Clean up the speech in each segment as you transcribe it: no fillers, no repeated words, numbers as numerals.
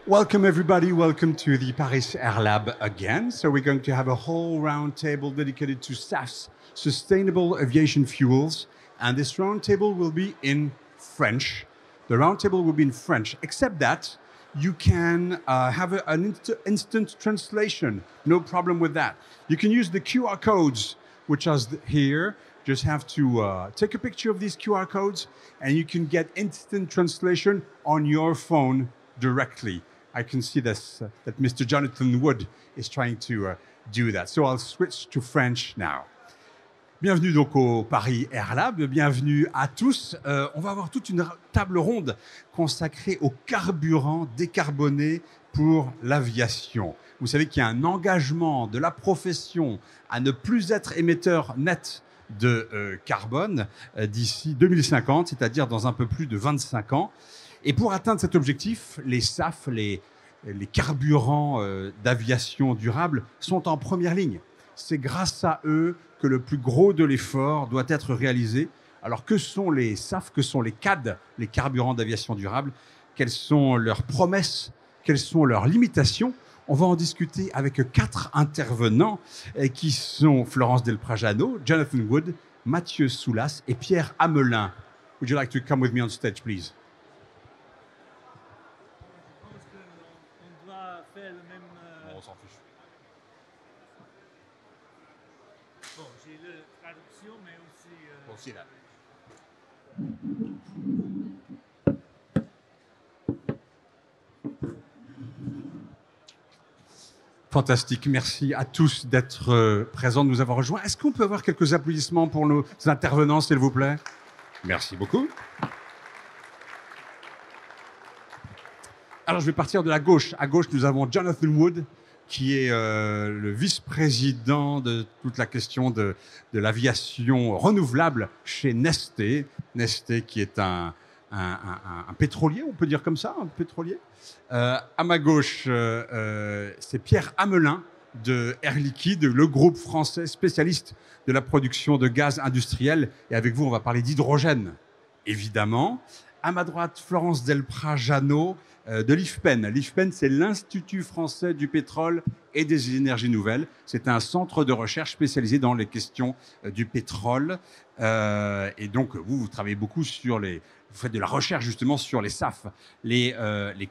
Welcome everybody, welcome to the Paris Air Lab again. So we're going to have a whole round table dedicated to SAF's sustainable aviation fuels. And this round table will be in French. The round table will be in French, except that you can have an instant translation. No problem with that. You can use the QR codes, which are here. Just have to take a picture of these QR codes and you can get instant translation on your phone directly. I can see this, that Mr. Jonathan Wood is trying to do that. So I'll switch to French now. Bienvenue donc au Paris Air Lab, bienvenue à tous. On va avoir toute une table ronde consacrée au carburant décarboné pour l'aviation. Vous savez qu'il y a un engagement de la profession à ne plus être émetteur net de carbone d'ici 2050, c'est-à-dire dans un peu plus de 25 ans. Et pour atteindre cet objectif, les SAF, les carburants d'aviation durable, sont en première ligne. C'est grâce à eux que le plus gros de l'effort doit être réalisé. Alors que sont les SAF, que sont les CAD, les carburants d'aviation durable? Quelles sont leurs promesses? Quelles sont leurs limitations? On va en discuter avec 4 intervenants qui sont Florence Delprajano, Jonathan Wood, Mathieu Soulas et Pierre Hamelin. Would you like to come with me on stage, please? On s'en fiche. Bon, j'ai la traduction, mais aussi... Aussi là. Fantastique, merci à tous d'être présents, de nous avoir rejoints. Est-ce qu'on peut avoir quelques applaudissements pour nos intervenants, s'il vous plaît? Merci beaucoup. Alors, je vais partir de la gauche. À gauche, nous avons Jonathan Wood, qui est le vice-président de toute la question de l'aviation renouvelable chez Nestlé. Nestlé qui est un pétrolier, on peut dire comme ça, un pétrolier. À ma gauche, c'est Pierre Hamelin de Air Liquide, le groupe français spécialiste de la production de gaz industriel. Et avec vous, on va parler d'hydrogène, évidemment. À ma droite, Florence Delprajano de l'IFPEN. L'IFPEN, c'est l'Institut français du pétrole et des énergies nouvelles. C'est un centre de recherche spécialisé dans les questions du pétrole. Et donc, vous travaillez beaucoup sur vous faites de la recherche justement sur les SAF, les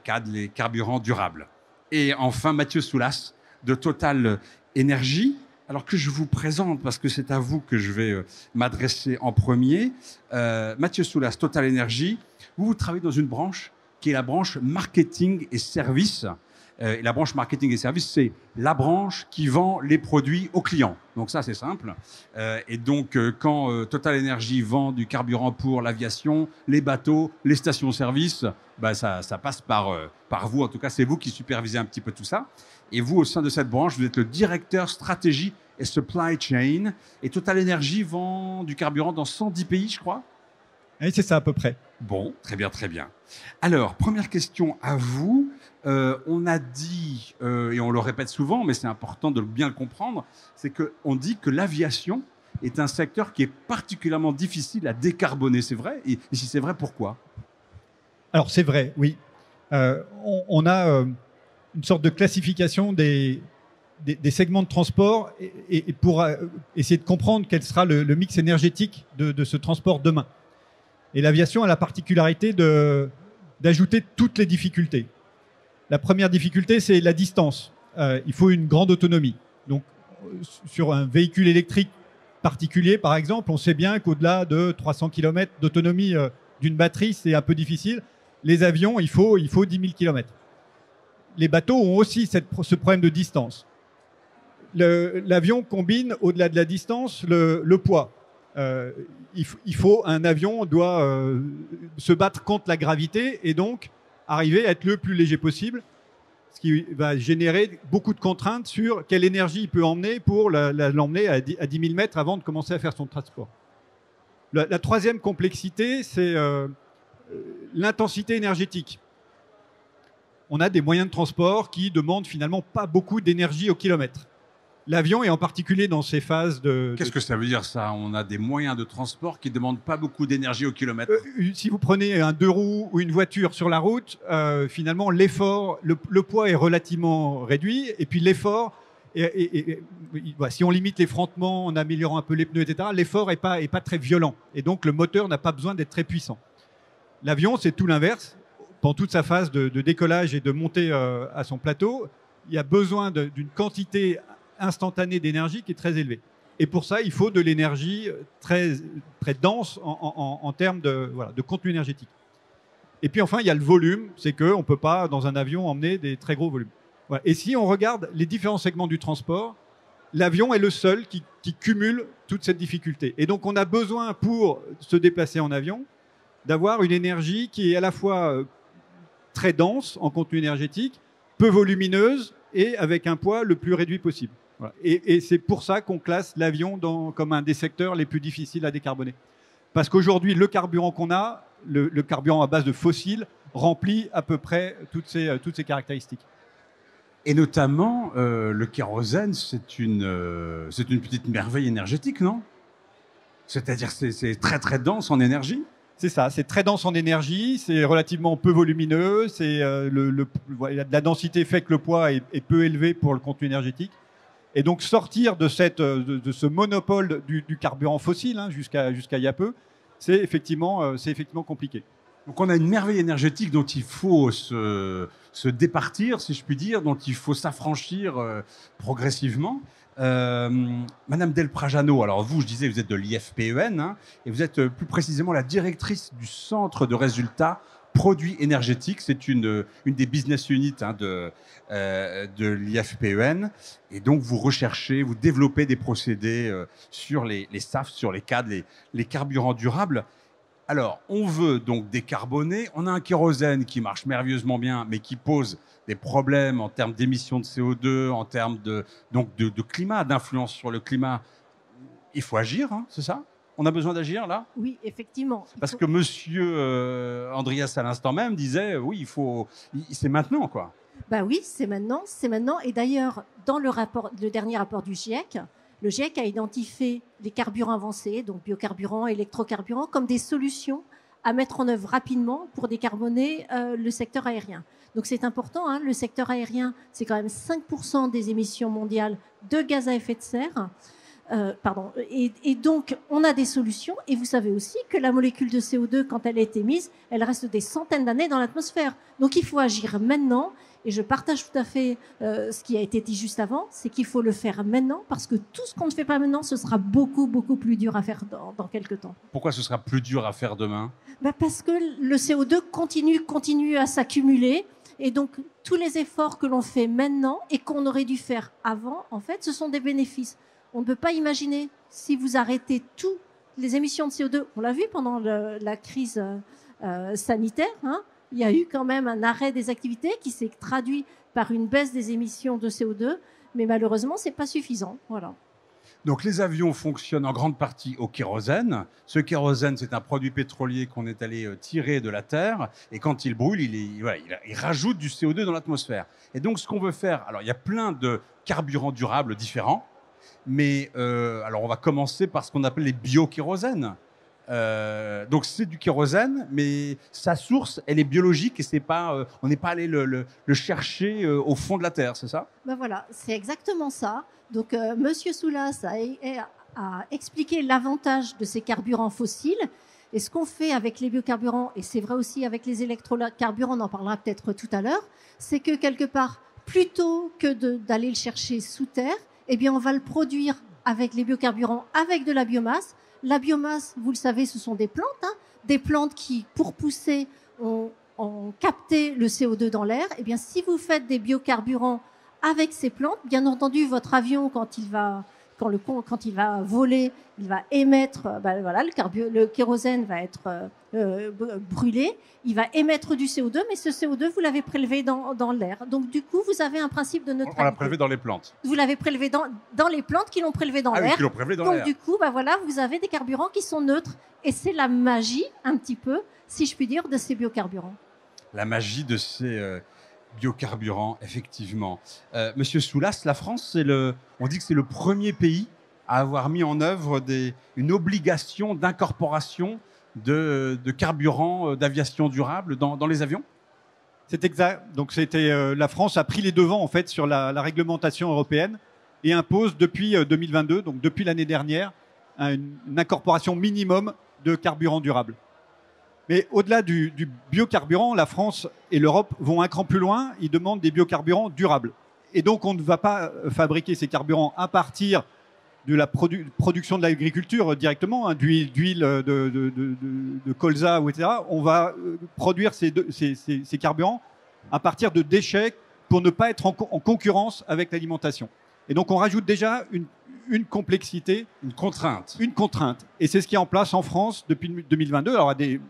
CAD, les carburants durables. Et enfin, Mathieu Soulas de Total Energy. Alors que je vous présente, parce que c'est à vous que je vais m'adresser en premier. Mathieu Soulas, Total Energy, vous travaillez dans une branche qui est la branche marketing et services. Et la branche marketing et services, c'est la branche qui vend les produits aux clients. Donc ça, c'est simple. Et donc, quand Total Energy vend du carburant pour l'aviation, les bateaux, les stations-service, bah ça passe par vous. En tout cas, c'est vous qui supervisez un petit peu tout ça. Et vous, au sein de cette branche, vous êtes le directeur stratégie et supply chain. Et Total Energy vend du carburant dans 110 pays, je crois. Oui, c'est ça à peu près. Bon, très bien, très bien. Alors, première question à vous. On a dit, et on le répète souvent, mais c'est important de bien le comprendre, c'est qu'on dit que l'aviation est un secteur qui est particulièrement difficile à décarboner. C'est vrai? Et si c'est vrai, pourquoi? Alors, c'est vrai, oui. On a une sorte de classification des segments de transport et pour essayer de comprendre quel sera le mix énergétique de ce transport demain. Et l'aviation a la particularité d'ajouter toutes les difficultés. La première difficulté, c'est la distance. Il faut une grande autonomie. Donc, sur un véhicule électrique particulier, par exemple, on sait bien qu'au-delà de 300 km d'autonomie d'une batterie, c'est un peu difficile. Les avions, il faut 10 000 km. Les bateaux ont aussi ce problème de distance. L'avion combine, au-delà de la distance, le poids. Un avion doit se battre contre la gravité et donc arriver à être le plus léger possible, ce qui va générer beaucoup de contraintes sur quelle énergie il peut emmener pour l'emmener à 10 000 mètres avant de commencer à faire son transport. La troisième complexité, c'est l'intensité énergétique. On a des moyens de transport qui demandent finalement pas beaucoup d'énergie au kilomètre. L'avion, et en particulier dans ces phases Qu'est-ce que ça veut dire ça? On a des moyens de transport qui ne demandent pas beaucoup d'énergie au kilomètre. Si vous prenez un 2 roues ou une voiture sur la route, finalement, l'effort, le poids est relativement réduit. Et puis l'effort, si on limite les frottements en améliorant un peu les pneus, etc., l'effort n'est pas très violent. Et donc, le moteur n'a pas besoin d'être très puissant. L'avion, c'est tout l'inverse. Pendant toute sa phase de décollage et de montée à son plateau, il y a besoin d'une quantité instantanée d'énergie qui est très élevée. Et pour ça, il faut de l'énergie très, très dense en termes de contenu énergétique. Et puis enfin, il y a le volume, c'est qu'on ne peut pas, dans un avion, emmener des très gros volumes. Voilà. Et si on regarde les différents segments du transport, l'avion est le seul qui cumule toute cette difficulté. Et donc, on a besoin, pour se déplacer en avion, d'avoir une énergie qui est à la fois très dense en contenu énergétique, peu volumineuse et avec un poids le plus réduit possible. Voilà. Et c'est pour ça qu'on classe l'avion comme un des secteurs les plus difficiles à décarboner. Parce qu'aujourd'hui, le carburant qu'on a, le carburant à base de fossiles, remplit à peu près toutes ces caractéristiques. Et notamment, le kérosène, c'est une petite merveille énergétique, non? C'est-à-dire c'est très très dense en énergie? C'est ça, c'est très dense en énergie, c'est relativement peu volumineux, la densité fait que le poids est peu élevé pour le contenu énergétique. Et donc sortir de ce monopole du carburant fossile, jusqu'à il y a peu, c'est effectivement compliqué. Donc on a une merveille énergétique dont il faut se départir, si je puis dire, dont il faut s'affranchir progressivement. Madame Del Prajano, alors vous, je disais, vous êtes de l'IFPEN, et vous êtes plus précisément la directrice du centre de résultats produits énergétiques. C'est une des business units de l'IFPEN. Et donc, vous recherchez, vous développez des procédés sur les SAF, sur les CAD, les carburants durables. Alors, on veut donc décarboner. On a un kérosène qui marche merveilleusement bien, mais qui pose des problèmes en termes d'émissions de CO2, en termes de climat, d'influence sur le climat. Il faut agir, c'est ça? On a besoin d'agir, là? Oui, effectivement. Parce que monsieur Andreas, à l'instant même, disait, oui, c'est maintenant, quoi. Ben oui, c'est maintenant. Et d'ailleurs, dans le dernier rapport du GIEC, le GIEC a identifié les carburants avancés, donc biocarburants, électrocarburants, comme des solutions à mettre en œuvre rapidement pour décarboner le secteur aérien. Donc c'est important, le secteur aérien, c'est quand même 5% des émissions mondiales de gaz à effet de serre. Et donc, on a des solutions. Et vous savez aussi que la molécule de CO2, quand elle est émise, elle reste des centaines d'années dans l'atmosphère. Donc, il faut agir maintenant. Et je partage tout à fait ce qui a été dit juste avant, c'est qu'il faut le faire maintenant, parce que tout ce qu'on ne fait pas maintenant, ce sera beaucoup, beaucoup plus dur à faire dans quelques temps. Pourquoi ce sera plus dur à faire demain? Parce que le CO2 continue à s'accumuler. Et donc, tous les efforts que l'on fait maintenant et qu'on aurait dû faire avant, en fait, ce sont des bénéfices. On ne peut pas imaginer, si vous arrêtez toutes les émissions de CO2, on l'a vu pendant la crise sanitaire, il y a eu quand même un arrêt des activités qui s'est traduit par une baisse des émissions de CO2, mais malheureusement, ce n'est pas suffisant. Voilà. Donc les avions fonctionnent en grande partie au kérosène. Ce kérosène, c'est un produit pétrolier qu'on est allé tirer de la Terre, et quand il brûle, il rajoute du CO2 dans l'atmosphère. Et donc ce qu'on veut faire, alors il y a plein de carburants durables différents, mais alors on va commencer par ce qu'on appelle les biokérosènes. Donc c'est du kérosène, mais sa source, elle est biologique et c'est pas, on n'est pas allé le chercher au fond de la terre, c'est ça? Ben voilà, c'est exactement ça. Donc Monsieur Soulas a expliqué l'avantage de ces carburants fossiles. Et ce qu'on fait avec les biocarburants, et c'est vrai aussi avec les électrocarburants, on en parlera peut-être tout à l'heure, c'est que quelque part, plutôt que d'aller le chercher sous terre, eh bien on va le produire avec les biocarburants, avec de la biomasse. La biomasse, vous le savez, ce sont des plantes qui, pour pousser, ont capté le CO2 dans l'air. Eh bien, si vous faites des biocarburants avec ces plantes, bien entendu, votre avion, quand il va voler, il va émettre, le kérosène va être brûlé, il va émettre du CO2, mais ce CO2, vous l'avez prélevé dans l'air. Donc, du coup, vous avez un principe de neutralité. On l'a prélevé dans les plantes. Vous l'avez prélevé dans les plantes qui l'ont prélevé dans l'air. Oui, qui l'ont prélevé dans l'air. Donc, du coup, vous avez des carburants qui sont neutres. Et c'est la magie, un petit peu, si je puis dire, de ces biocarburants. La magie de ces biocarburant, effectivement. Monsieur Soulas, la France, on dit que c'est le premier pays à avoir mis en œuvre une obligation d'incorporation de carburant d'aviation durable dans les avions. C'est exact. Donc la France a pris les devants en fait sur la réglementation européenne et impose depuis 2022, donc depuis l'année dernière, une incorporation minimum de carburant durable. Mais au-delà du biocarburant, la France et l'Europe vont un cran plus loin. Ils demandent des biocarburants durables. Et donc, on ne va pas fabriquer ces carburants à partir de la production de l'agriculture directement, hein, d'huile de colza, etc. On va produire ces carburants à partir de déchets pour ne pas être en concurrence avec l'alimentation. Et donc, on rajoute déjà une complexité. Une contrainte. Une contrainte. Et c'est ce qui est en place en France depuis 2022. Alors, une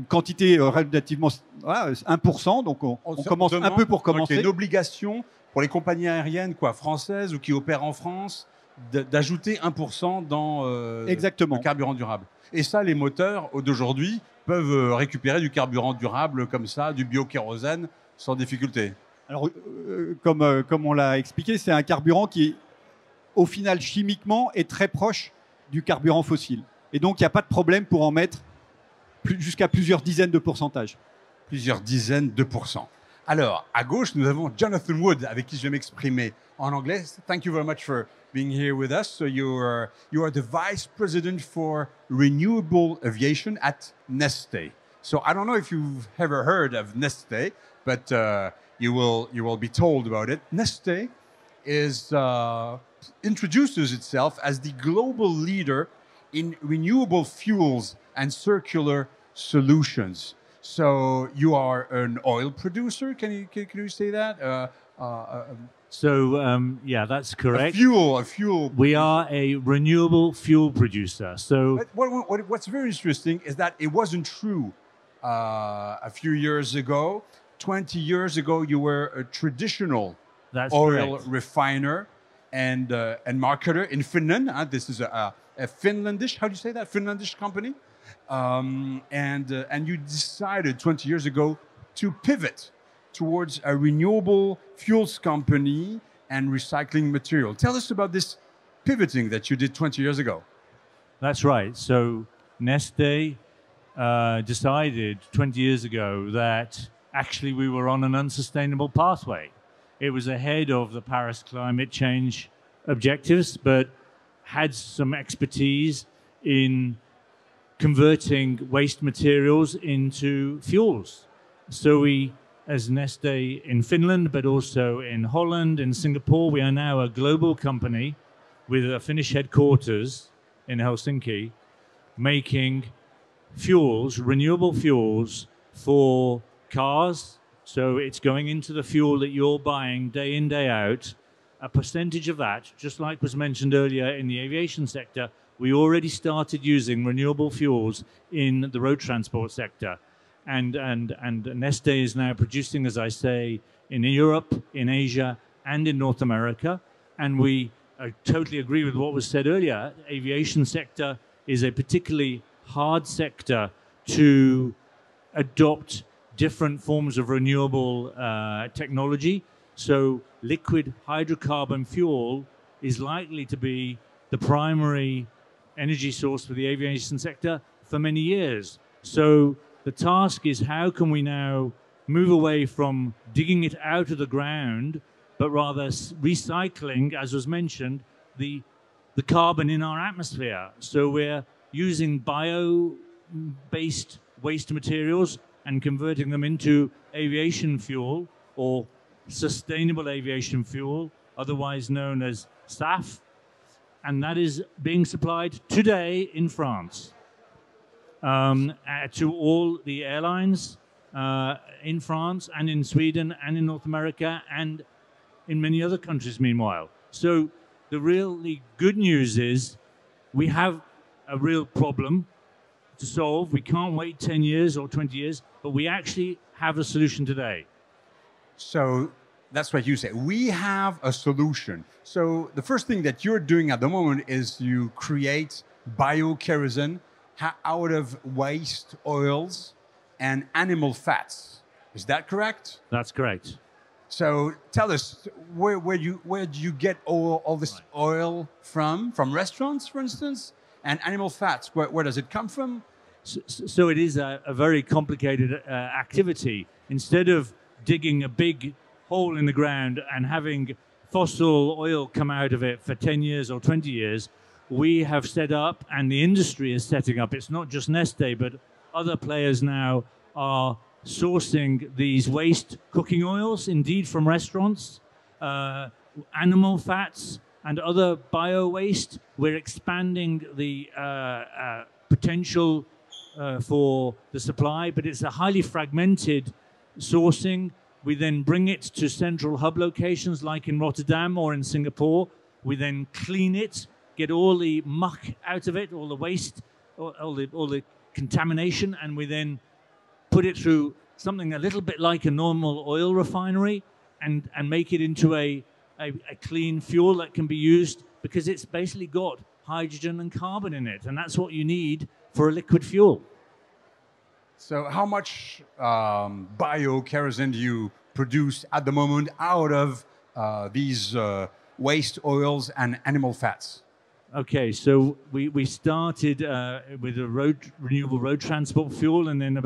quantité relativement 1%, donc on commence un peu pour commencer. Il y a une obligation pour les compagnies aériennes françaises ou qui opèrent en France d'ajouter 1% dans Exactement. le carburant durable. Et ça, les moteurs d'aujourd'hui peuvent récupérer du carburant durable comme ça, du biokérosène, sans difficulté. Alors, comme on l'a expliqué, c'est un carburant qui, au final, chimiquement, est très proche du carburant fossile. Et donc, il n'y a pas de problème pour en mettre jusqu'à plusieurs dizaines de pourcentages. Plusieurs dizaines de pourcents. Alors, à gauche, nous avons Jonathan Wood, avec qui je vais m'exprimer en anglais. Thank you very much for being here with us. So you are the Vice President for Renewable Aviation at Neste. So I don't know if you've ever heard of Neste, but you will be told about it. Neste introduces itself as the global leader in renewable fuels and circular solutions. So you are an oil producer. Can you say that? Yeah, that's correct. A fuel. We are a renewable fuel producer. So what's very interesting is that it wasn't true a few years ago. 20 years ago, you were a traditional oil refiner and marketer in Finland. This is a Finlandish, how do you say that? Finlandish company. And you decided 20 years ago to pivot towards a renewable fuels company and recycling material. Tell us about this pivoting that you did 20 years ago. That's right. So Neste decided 20 years ago that actually we were on an unsustainable pathway. It was ahead of the Paris climate change objectives, but had some expertise in converting waste materials into fuels. So we, as Neste in Finland, but also in Holland, in Singapore, we are now a global company with a Finnish headquarters in Helsinki, making fuels, renewable fuels for cars. So it's going into the fuel that you're buying day in, day out. A percentage of that, just like was mentioned earlier in the aviation sector, we already started using renewable fuels in the road transport sector. And Neste is now producing, as I say, in Europe, in Asia, and in North America. And we totally agree with what was said earlier. The aviation sector is a particularly hard sector to adopt different forms of renewable technology. So liquid hydrocarbon fuel is likely to be the primary energy source for the aviation sector for many years. So the task is, how can we now move away from digging it out of the ground, but rather recycling, as was mentioned, the carbon in our atmosphere. So we're using bio-based waste materials and converting them into aviation fuel, or sustainable aviation fuel, otherwise known as SAF, and that is being supplied today in France to all the airlines in France and in Sweden and in North America and in many other countries meanwhile. So the really good news is we have a real problem to solve. We can't wait 10 years or 20 years, but we actually have a solution today. So that's what you say. We have a solution. So the first thing that you're doing at the moment is you create biokerosene out of waste oils and animal fats. Is that correct? That's correct. So tell us, where do you get all this oil from? From restaurants, for instance? And animal fats, where does it come from? So it is a very complicated activity. Instead of digging a big hole in the ground and having fossil oil come out of it for 10 years or 20 years, we have set up, and the industry is setting up, it's not just Neste, but other players now are sourcing these waste cooking oils, indeed from restaurants, animal fats, and other bio-waste. We're expanding the potential for the supply, but it's a highly fragmented sourcing. We then bring it to central hub locations like in Rotterdam or in Singapore. We then clean it, get all the muck out of it, all the waste, all the contamination, and we then put it through something a little bit like a normal oil refinery and make it into a clean fuel that can be used, because it's basically got hydrogen and carbon in it, and that's what you need for a liquid fuel. So how much bio-kerosene do you produce at the moment out of these waste oils and animal fats? Okay, so we started with a renewable road transport fuel, and then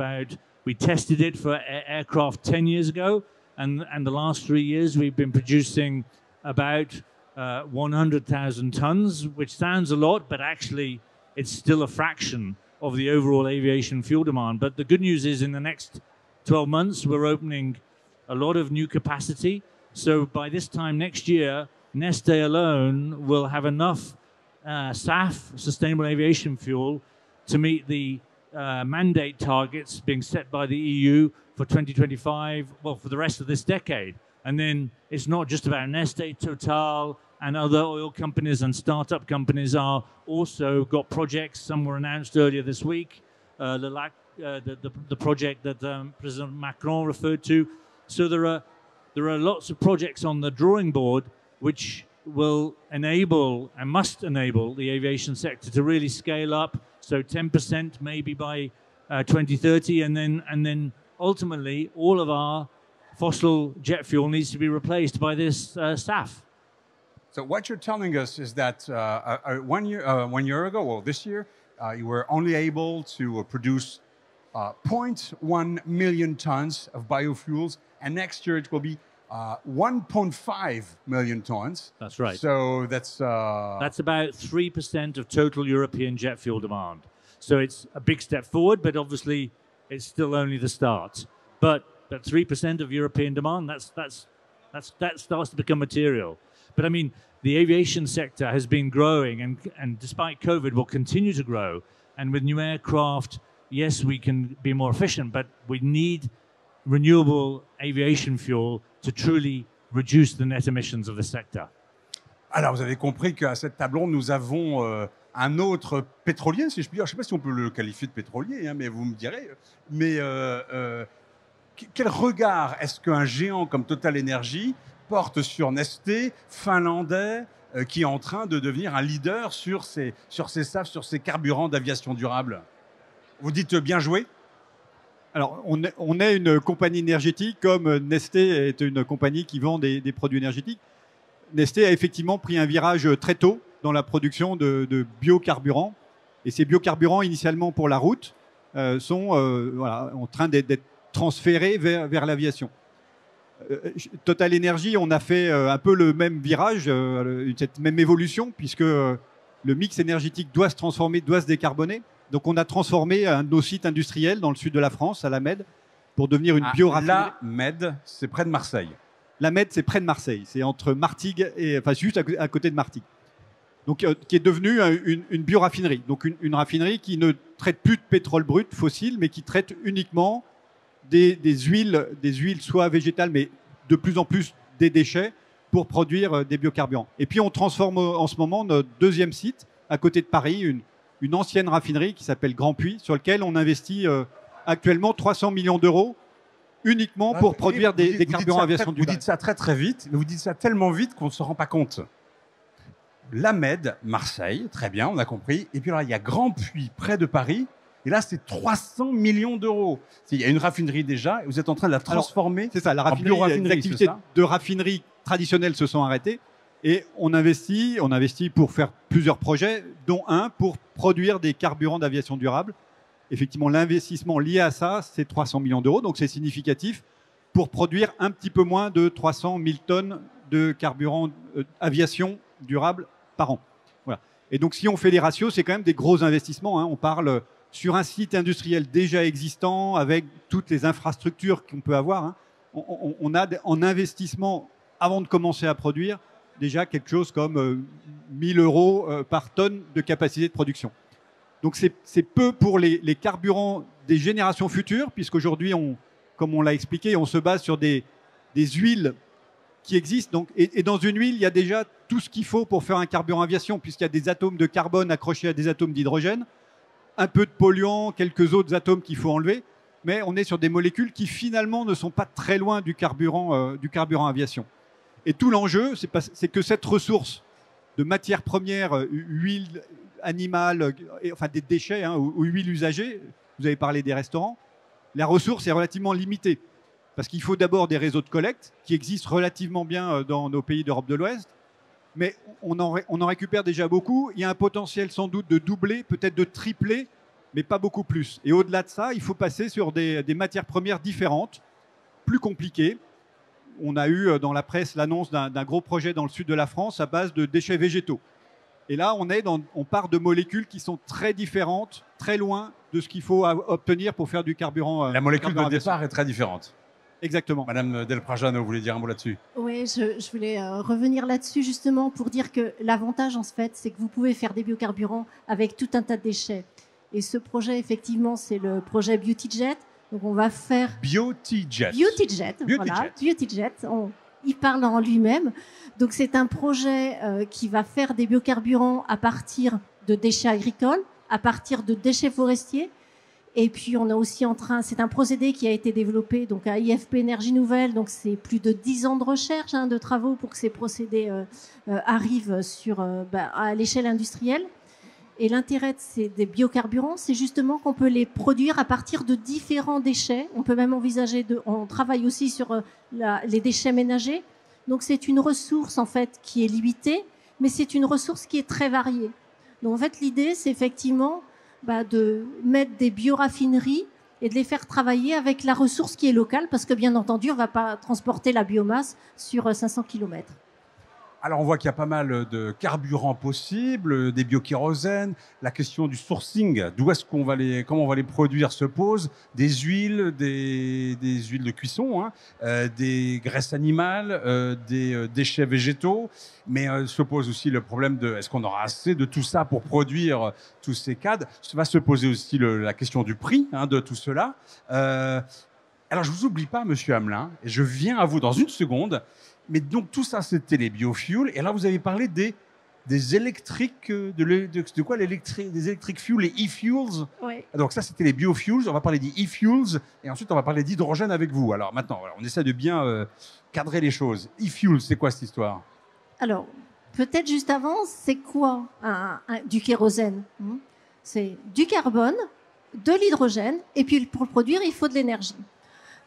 we tested it for aircraft 10 years ago, and the last 3 years we've been producing about 100,000 tons, which sounds a lot, but actually it's still a fraction of the overall aviation fuel demand. But the good news is in the next 12 months, we're opening a lot of new capacity. So by this time next year, Neste alone will have enough SAF, sustainable aviation fuel, to meet the mandate targets being set by the EU for 2025, well, for the rest of this decade. And then it's not just about Neste, Total and other oil companies and startup companies are also got projects. Some were announced earlier this week, the project that President Macron referred to. So there are lots of projects on the drawing board which will enable and must enable the aviation sector to really scale up. So 10% maybe by 2030, and then ultimately all of our fossil jet fuel needs to be replaced by this SAF. So what you're telling us is that 1 year ago, well, this year, you were only able to produce 0.1 million tons of biofuels, and next year it will be 1.5 million tons. That's right. So that's about 3% of total European jet fuel demand. So it's a big step forward, but obviously it's still only the start. But 3% of European demand, that starts to become material. But I mean, the aviation sector has been growing, and despite COVID, will continue to grow. And with new aircraft, yes, we can be more efficient, but we need renewable aviation fuel to truly reduce the net emissions of the sector. Alors, vous avez compris qu'à cette table ronde, nous avons un autre pétrolier, si je puis dire. Je ne sais pas si on peut le qualifier de pétrolier, hein, mais vous me direz. Mais quel regard est-ce qu'un géant comme Total Energy porte sur Neste, finlandais, qui est en train de devenir un leader sur ces SAF, sur ces carburants d'aviation durable? Vous dites bien joué? Alors, on est une compagnie énergétique, comme Neste est une compagnie qui vend des produits énergétiques. Neste a effectivement pris un virage très tôt dans la production de biocarburants. Et ces biocarburants, initialement pour la route, sont en train d'être transférés vers l'aviation. Total Energy, on a fait un peu le même virage, cette même évolution, puisque le mix énergétique doit se transformer, doit se décarboner. Donc on a transformé un de nos sites industriels dans le sud de la France, à La Mède, pour devenir une bioraffinerie. La Mède, c'est près de Marseille. La Mède, c'est près de Marseille. C'est entre Martigues enfin juste à côté de Martigues. Donc qui est devenue une bioraffinerie. Donc une raffinerie qui ne traite plus de pétrole brut fossile, mais qui traite uniquement des huiles soit végétales, mais de plus en plus des déchets pour produire des biocarburants. Et puis on transforme en ce moment notre deuxième site à côté de Paris, une ancienne raffinerie qui s'appelle Grand Puy, sur lequel on investit actuellement 300 millions d'euros uniquement pour produire des carburants aviation durable. Vous dites ça très très vite, mais vous dites ça tellement vite qu'on ne se rend pas compte. La Mède, Marseille, très bien, on a compris. Et puis alors il y a Grand Puy près de Paris. Et là, c'est 300 millions d'euros. Il y a une raffinerie déjà, et vous êtes en train de la transformer. C'est ça, la en raffinerie, bioraffinerie, les activités c'est ça de raffinerie traditionnelles se sont arrêtées. Et on investit pour faire plusieurs projets, dont un pour produire des carburants d'aviation durable. Effectivement, l'investissement lié à ça, c'est 300 millions d'euros, donc c'est significatif pour produire un petit peu moins de 300 000 tonnes de carburant aviation durable par an. Voilà. Et donc, si on fait les ratios, c'est quand même des gros investissements. Hein. On parle sur un site industriel déjà existant, avec toutes les infrastructures qu'on peut avoir. Hein. On a en investissement, avant de commencer à produire, déjà quelque chose comme 1 000 euros par tonne de capacité de production. Donc c'est peu pour les carburants des générations futures, puisqu'aujourd'hui, comme on l'a expliqué, on se base sur des huiles qui existent. Donc, et dans une huile, il y a déjà tout ce qu'il faut pour faire un carburant aviation, puisqu'il y a des atomes de carbone accrochés à des atomes d'hydrogène, un peu de polluants, quelques autres atomes qu'il faut enlever, mais on est sur des molécules qui finalement ne sont pas très loin du carburant aviation. Et tout l'enjeu, c'est que cette ressource de matières premières, huile animale, enfin des déchets ou huile usagée, vous avez parlé des restaurants, la ressource est relativement limitée. Parce qu'il faut d'abord des réseaux de collecte qui existent relativement bien dans nos pays d'Europe de l'Ouest, mais on en récupère déjà beaucoup. Il y a un potentiel sans doute de doubler, peut-être de tripler, mais pas beaucoup plus. Et au-delà de ça, il faut passer sur des matières premières différentes, plus compliquées. On a eu dans la presse l'annonce d'un gros projet dans le sud de la France à base de déchets végétaux. Et là, on part de molécules qui sont très différentes, très loin de ce qu'il faut obtenir pour faire du carburant. La molécule de départ est très différente. Exactement. Madame Del Prajano, vous voulez dire un mot là-dessus? Oui, je voulais revenir là-dessus justement pour dire que l'avantage, en fait, c'est que vous pouvez faire des biocarburants avec tout un tas de déchets. Et ce projet, effectivement, c'est le projet BeautyJet. Donc, on va faire... BeautyJet. Voilà. BeautyJet. Il parle en lui-même. Donc, c'est un projet qui va faire des biocarburants à partir de déchets agricoles, à partir de déchets forestiers. Et puis, on a aussi c'est un procédé qui a été développé donc à IFP Énergie Nouvelle. Donc, c'est plus de 10 ans de recherche, de travaux pour que ces procédés arrivent à l'échelle industrielle. Et l'intérêt des biocarburants, c'est justement qu'on peut les produire à partir de différents déchets. On peut même envisager on travaille aussi sur les déchets ménagers. Donc, c'est une ressource, en fait, qui est limitée, mais c'est une ressource qui est très variée. Donc, en fait, l'idée, c'est effectivement de mettre des bioraffineries et de les faire travailler avec la ressource qui est locale, parce que, bien entendu, on ne va pas transporter la biomasse sur 500 km. Alors, on voit qu'il y a pas mal de carburants possibles, des biokérosènes. La question du sourcing, comment on va les produire se pose. Des huiles, des huiles de cuisson, des graisses animales, des déchets végétaux. Mais se pose aussi le problème de est-ce qu'on aura assez de tout ça pour produire tous ces cadres. Va se poser aussi la question du prix de tout cela. Alors, je vous oublie pas, Monsieur Hamelin, et je viens à vous dans une seconde. Mais donc, tout ça, c'était les biofuels. Et là, vous avez parlé des électriques, de quoi des electric fuels, les e-fuels. Oui. Donc, ça, c'était les biofuels. On va parler des e-fuels. Et ensuite, on va parler d'hydrogène avec vous. Alors, maintenant, on essaie de bien cadrer les choses. E-fuels, c'est quoi cette histoire? Alors, peut-être juste avant, c'est quoi du kérosène? C'est du carbone, de l'hydrogène. Et puis, pour le produire, il faut de l'énergie.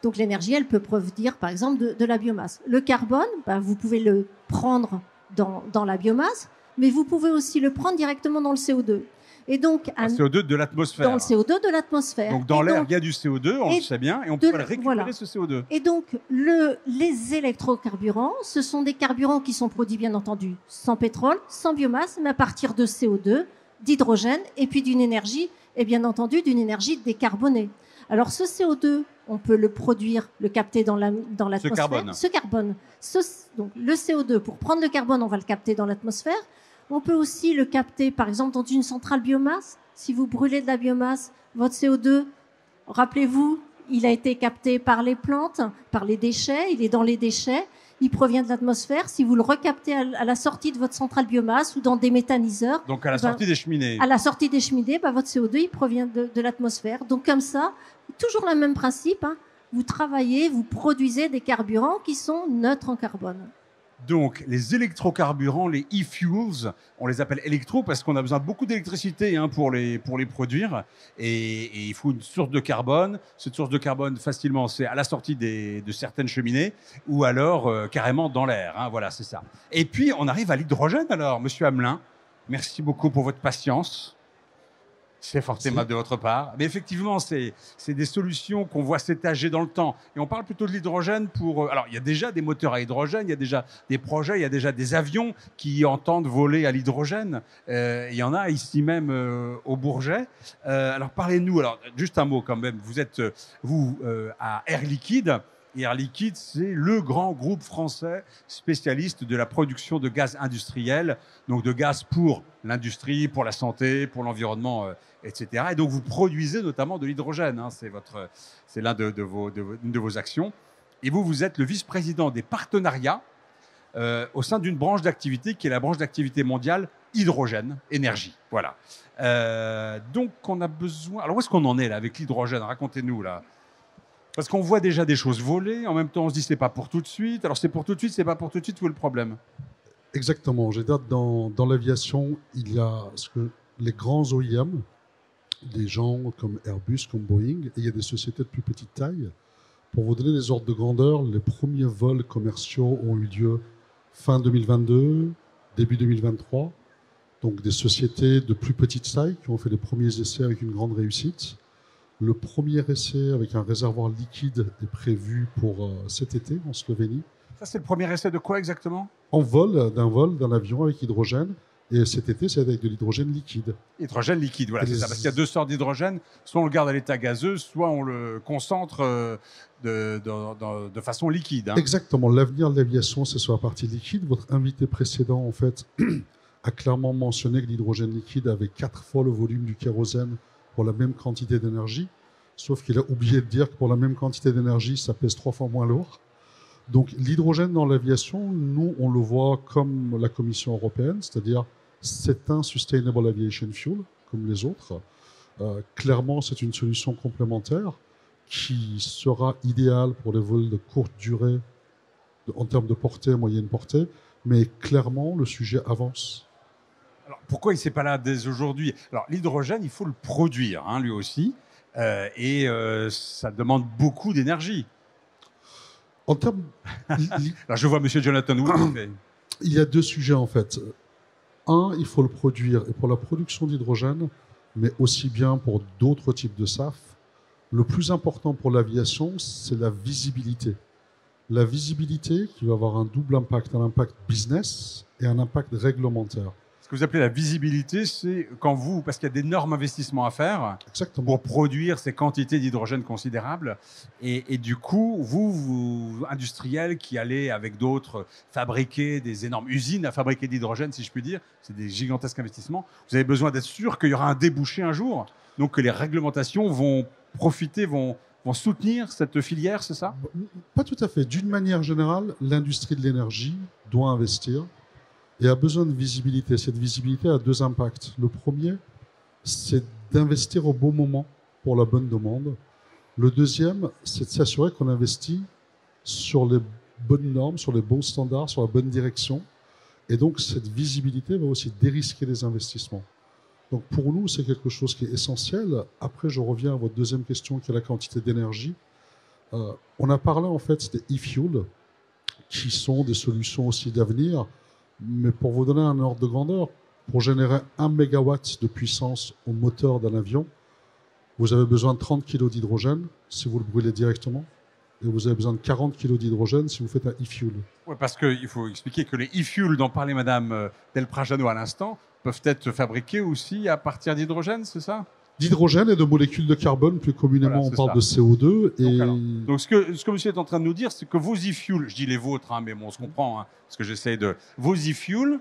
Donc l'énergie, elle peut provenir, par exemple, de la biomasse. Le carbone, vous pouvez le prendre dans la biomasse, mais vous pouvez aussi le prendre directement dans le CO2. Et donc, le CO2 de l'atmosphère. Dans le CO2 de l'atmosphère. Donc dans l'air, il y a du CO2, on le sait bien, et on peut récupérer ce CO2. Et donc, les électrocarburants, ce sont des carburants qui sont produits, bien entendu, sans pétrole, sans biomasse, mais à partir de CO2, d'hydrogène, et puis d'une énergie, et bien entendu, d'une énergie décarbonée. Alors, ce CO2, on peut le produire, le capter dans l'atmosphère. Ce carbone. Donc, le CO2, pour prendre le carbone, on va le capter dans l'atmosphère. On peut aussi le capter, par exemple, dans une centrale biomasse. Si vous brûlez de la biomasse, votre CO2, rappelez-vous, il a été capté par les plantes, par les déchets, il est dans les déchets, il provient de l'atmosphère. Si vous le recaptez à la sortie de votre centrale biomasse ou dans des méthaniseurs... Donc à la sortie des cheminées. À la sortie des cheminées, votre CO2, il provient de l'atmosphère. Donc comme ça, toujours le même principe, vous travaillez, vous produisez des carburants qui sont neutres en carbone. Donc, les électrocarburants, les e-fuels, on les appelle électro parce qu'on a besoin de beaucoup d'électricité pour les produire. Et il faut une source de carbone. Cette source de carbone, facilement, c'est à la sortie de certaines cheminées ou alors carrément dans l'air. Voilà, c'est ça. Et puis, on arrive à l'hydrogène alors, Monsieur Hamelin. Merci beaucoup pour votre patience. C'est fort aimable de votre part. Mais effectivement, c'est des solutions qu'on voit s'étager dans le temps. Et on parle plutôt de l'hydrogène pour... Alors, il y a déjà des moteurs à hydrogène, il y a déjà des projets, il y a déjà des avions qui entendent voler à l'hydrogène. Il y en a ici même au Bourget. Alors, parlez-nous. Alors, juste un mot quand même. Vous êtes, à Air Liquide. Et Air Liquide, c'est le grand groupe français spécialiste de la production de gaz industriel, donc de gaz pour l'industrie, pour la santé, pour l'environnement, etc. Et donc vous produisez notamment de l'hydrogène, c'est l'un de vos actions. Et vous êtes le vice-président des partenariats au sein d'une branche d'activité qui est la branche d'activité mondiale hydrogène, énergie. Voilà. Donc on a besoin... Alors où est-ce qu'on en est là avec l'hydrogène? Racontez-nous là. Parce qu'on voit déjà des choses voler, en même temps on se dit c'est pas pour tout de suite. Alors c'est pour tout de suite, c'est pas pour tout de suite, où est le problème? Exactement. Dans l'aviation, il y a les grands OEM, des gens comme Airbus, comme Boeing, et il y a des sociétés de plus petite taille. Pour vous donner des ordres de grandeur, les premiers vols commerciaux ont eu lieu fin 2022, début 2023. Donc des sociétés de plus petite taille qui ont fait les premiers essais avec une grande réussite. Le premier essai avec un réservoir liquide est prévu pour cet été en Slovénie. Ça, c'est le premier essai de quoi exactement? D'un avion avec hydrogène. Et cet été, c'est avec de l'hydrogène liquide. Hydrogène liquide, voilà, c'est ça. Parce qu'il y a deux sortes d'hydrogène. Soit on le garde à l'état gazeux, soit on le concentre de façon liquide. Exactement. L'avenir de l'aviation, c'est sur la partie liquide. Votre invité précédent, en fait, a clairement mentionné que l'hydrogène liquide avait 4 fois le volume du kérosène pour la même quantité d'énergie, sauf qu'il a oublié de dire que pour la même quantité d'énergie, ça pèse 3 fois moins lourd. Donc l'hydrogène dans l'aviation, nous, on le voit comme la Commission européenne, c'est-à-dire c'est un Sustainable Aviation Fuel, comme les autres. Clairement, c'est une solution complémentaire qui sera idéale pour les vols de courte durée en termes de portée, moyenne portée, mais clairement, le sujet avance. Alors, pourquoi il ne s'est pas là dès aujourd'hui? Alors, l'hydrogène, il faut le produire, lui aussi, et ça demande beaucoup d'énergie. En termes... Alors, je vois M. Jonathan Wood. Il y a 2 sujets, en fait. Un, il faut le produire, et pour la production d'hydrogène, mais aussi bien pour d'autres types de SAF, le plus important pour l'aviation, c'est la visibilité. La visibilité qui va avoir un double impact, un impact business et un impact réglementaire. Ce que vous appelez la visibilité, c'est quand parce qu'il y a d'énormes investissements à faire. Exactement. Pour produire ces quantités d'hydrogène considérables. Et du coup, vous, industriels qui allez avec d'autres fabriquer des énormes usines à fabriquer de l'hydrogène, si je puis dire, c'est des gigantesques investissements, vous avez besoin d'être sûr qu'il y aura un débouché un jour, donc que les réglementations vont profiter, vont soutenir cette filière, c'est ça? Pas tout à fait. D'une manière générale, l'industrie de l'énergie doit investir et a besoin de visibilité. Cette visibilité a 2 impacts. Le premier, c'est d'investir au bon moment pour la bonne demande. Le deuxième, c'est de s'assurer qu'on investit sur les bonnes normes, sur les bons standards, sur la bonne direction. Et donc, cette visibilité va aussi dérisquer les investissements. Donc, pour nous, c'est quelque chose qui est essentiel. Après, je reviens à votre deuxième question, qui est la quantité d'énergie. On a parlé, en fait, des e-fuels, qui sont des solutions aussi d'avenir. Mais pour vous donner un ordre de grandeur, pour générer 1 mégawatt de puissance au moteur d'un avion, vous avez besoin de 30 kg d'hydrogène si vous le brûlez directement. Et vous avez besoin de 40 kg d'hydrogène si vous faites un e-fuel. Oui, parce qu'il faut expliquer que les e-fuels dont parlait Mme Del Prajano à l'instant peuvent être fabriqués aussi à partir d'hydrogène, c'est ça? D'hydrogène et de molécules de carbone, plus communément voilà, on parle de CO2. Donc ce que monsieur est en train de nous dire, c'est que vos e-fuels, je dis les vôtres, mais bon, on se comprend, parce que j'essaie de... Vos e-fuels,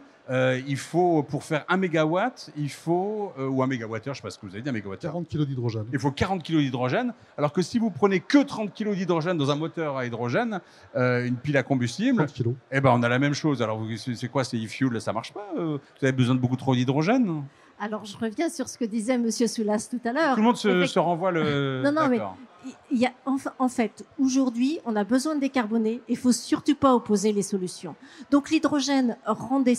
il faut, pour faire 1 mégawatt, il faut, ou 1 mégawattheure, je ne sais pas ce que vous avez dit, 1 mégawattheure. 40 kg d'hydrogène. Il faut 40 kg d'hydrogène, alors que si vous prenez que 30 kg d'hydrogène dans un moteur à hydrogène, une pile à combustible, 30 kg. Eh ben, on a la même chose. Alors c'est quoi ces e-fuels? Ça ne marche pas? Vous avez besoin de beaucoup trop d'hydrogène? Alors, je reviens sur ce que disait Monsieur Soulas tout à l'heure. Tout le monde se renvoie le... Non, mais D'accord. il y a, en fait, aujourd'hui, on a besoin de décarboner. Il faut surtout pas opposer les solutions. Donc, l'hydrogène rend des